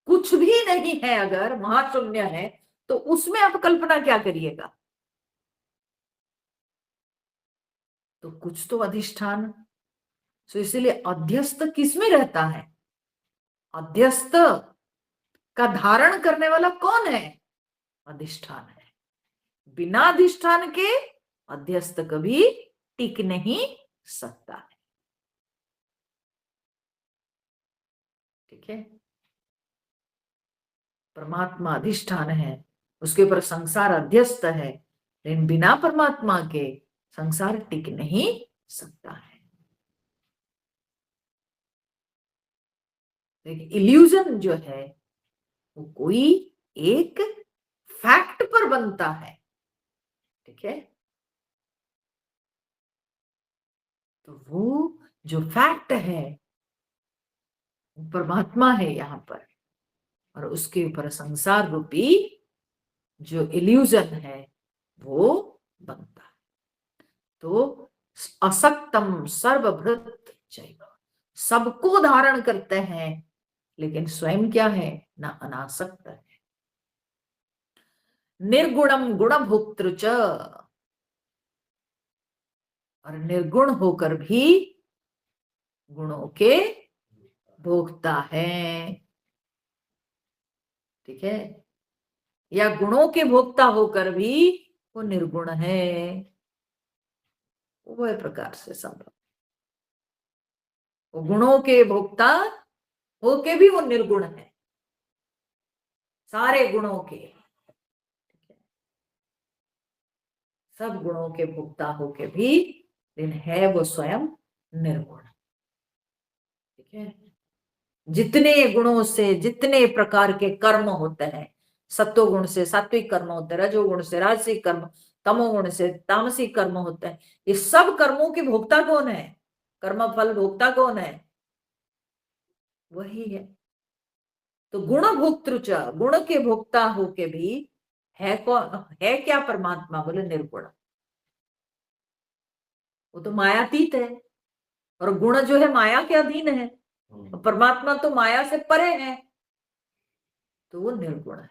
[SPEAKER 1] कुछ भी नहीं है, अगर महाशून्य है तो उसमें आप कल्पना क्या करिएगा? तो कुछ तो अधिष्ठान। तो इसीलिए अध्यस्त किसमें रहता है? अध्यस्त का धारण करने वाला कौन है? अधिष्ठान है। बिना अधिष्ठान के अध्यस्त कभी टिक नहीं सकता है, ठीक है। परमात्मा अधिष्ठान है, उसके ऊपर संसार अध्यस्त है, लेकिन बिना परमात्मा के संसार टिक नहीं सकता है। लेकिन इल्यूजन जो है वो कोई एक फैक्ट पर बनता है, ठीक है। तो वो जो फैक्ट है वो परमात्मा है यहां पर, और उसके ऊपर संसार रूपी जो इल्यूजन है वो बनता है। तो असक्तम सर्वभृत चैव, सबको धारण करते हैं लेकिन स्वयं क्या है ना, अनासक्त है। निर्गुणम गुणभोक्तृ च, और निर्गुण होकर भी गुणों के भोक्ता है, ठीक है। या गुणों के भोक्ता होकर भी वो निर्गुण है, उभय प्रकार से संभव। वो गुणों के भोक्ता होके भी वो निर्गुण है, सारे गुणों के, सब गुणों के भोक्ता होके भी लेकिन है वो स्वयं निर्गुण। ठीक है, जितने गुणों से जितने प्रकार के कर्म होते हैं, सत्वगुण से सात्विक कर्म होते हैं, रजोगुण से राजसिक कर्म, तमोगुण से तामसिक कर्म होते हैं, ये सब कर्मों के भोक्ता कौन है? कर्म फल भोक्ता कौन है? वही है। तो गुण भोक्तृच, गुण के भोक्ता होके भी है कौन? है क्या परमात्मा? बोले निर्गुण। वो तो मायातीत है, और गुण जो है माया के अधीन है, परमात्मा तो माया से परे है, तो वो निर्गुण है।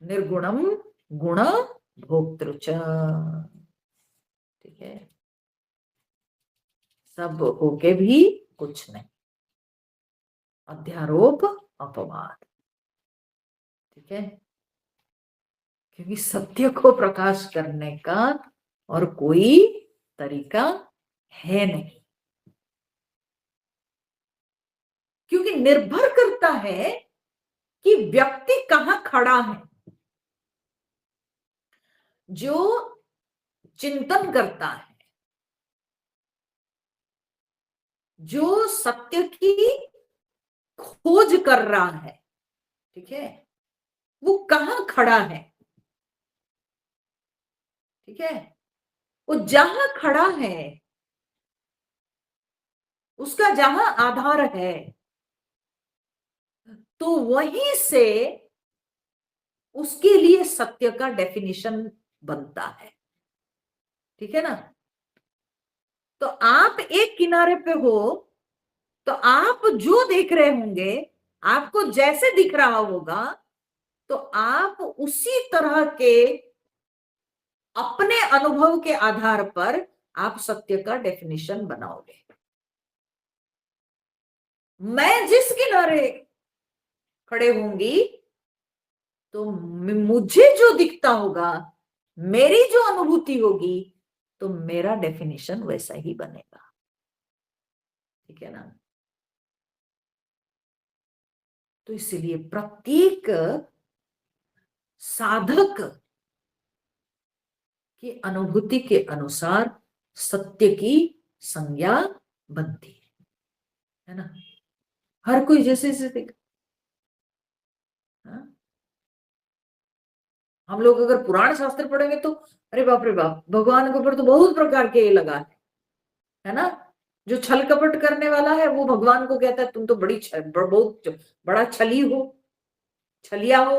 [SPEAKER 1] निर्गुणम गुण भोक्तृच। ठीक है, सब होके भी कुछ नहीं, अध्यारोप अपवाद। ठीक है, क्योंकि सत्य को प्रकाश करने का और कोई तरीका है नहीं, क्योंकि निर्भर करता है कि व्यक्ति कहां खड़ा है। जो चिंतन करता है, जो सत्य की खोज कर रहा है, ठीक है, वो कहां खड़ा है? ठीक है, वो जहां खड़ा है, उसका जहां आधार है, तो वहीं से उसके लिए सत्य का डेफिनेशन बनता है। ठीक है ना? तो आप एक किनारे पे हो, तो आप जो देख रहे होंगे, आपको जैसे दिख रहा होगा, तो आप उसी तरह के अपने अनुभव के आधार पर आप सत्य का डेफिनेशन बनाओगे। मैं जिस किनारे खड़े होंगी, तो मुझे जो दिखता होगा, मेरी जो अनुभूति होगी, तो मेरा डेफिनेशन वैसा ही बनेगा। ठीक है ना? तो इसलिए प्रत्येक साधक की अनुभूति के अनुसार सत्य की संज्ञा बनती है ना? हर कोई जैसे जैसे देख, हाँ? हम लोग अगर पुराण शास्त्र पढ़ेंगे तो अरे बाप रे बाप, भगवान के ऊपर तो बहुत प्रकार के ये लगा है ना? जो छल कपट करने वाला है वो भगवान को कहता है तुम तो बहुत बड़ा छली हो, छलिया हो,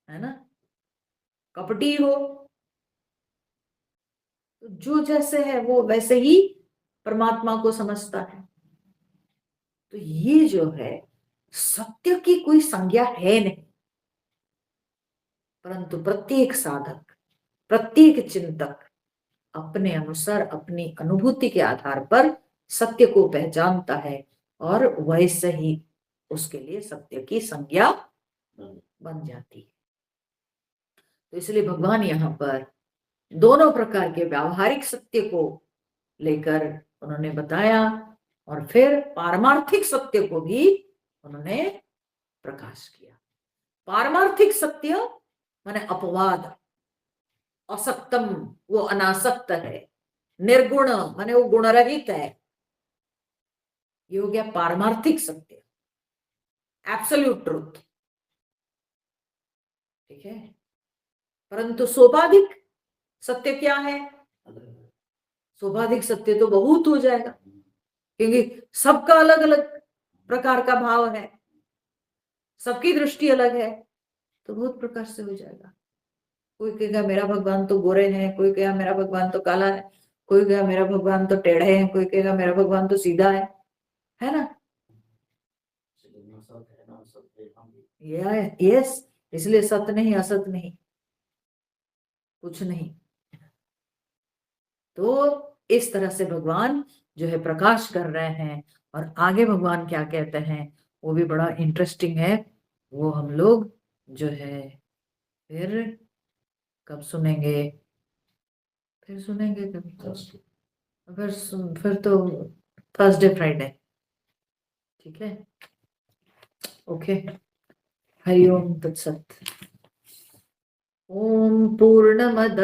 [SPEAKER 1] है ना, कपटी हो। तो जो जैसे है वो वैसे ही परमात्मा को समझता है। तो ये जो है, सत्य की कोई संज्ञा है नहीं, परंतु प्रत्येक साधक, प्रत्येक चिंतक अपने अनुसार अपनी अनुभूति के आधार पर सत्य को पहचानता है, और वैसे ही उसके लिए सत्य की संज्ञा बन जाती है। तो इसलिए भगवान यहाँ पर दोनों प्रकार के व्यावहारिक सत्य को लेकर उन्होंने बताया, और फिर पारमार्थिक सत्य को भी उन्होंने प्रकाश किया। पारमार्थिक सत्य माने अपवाद, असक्तम वो अनासक्त है, निर्गुण माने वो गुण रहित है, ये हो गया पारमार्थिक सत्य, एब्सोल्यूट ट्रूथ। ठीक है, परंतु सोपाधिक सत्य क्या है? सोपाधिक सत्य तो बहुत हो जाएगा, क्योंकि सबका अलग अलग प्रकार का भाव है, सबकी दृष्टि अलग है, तो बहुत प्रकार से हो जाएगा। कोई कहेगा मेरा भगवान तो गोरे हैं, कोई कहेगा मेरा भगवान तो काला है, कोई कहेगा मेरा भगवान तो टेढ़े है, कोई कहेगा मेरा भगवान तो सीधा है ना? यस, इसलिए सत्य नहीं असत नहीं कुछ नहीं। तो इस तरह से भगवान जो है प्रकाश कर रहे हैं, और आगे भगवान क्या कहते हैं वो भी बड़ा इंटरेस्टिंग है। वो हम लोग जो है फिर कब सुनेंगे? फिर सुनेंगे कभी। फिर तो थर्सडे फ्राइडे, ठीक है। ओके, हरिओम तत्सत। ओम पूर्णमद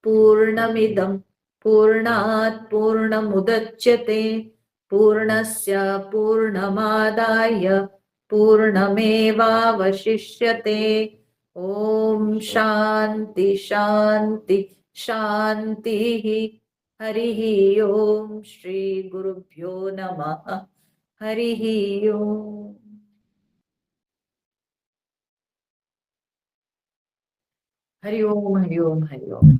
[SPEAKER 1] पूर्णमिदं पूर्णात् पूर्णमुदच्यते पूर्णस्य पूर्णमादाय पूर्णमेवावशिष्यते। ओम शांति शांति शांति। हरि ओम श्री गुरुभ्यो नमः। हरि ओम। हरि ओम हरि ओम हरि ओम।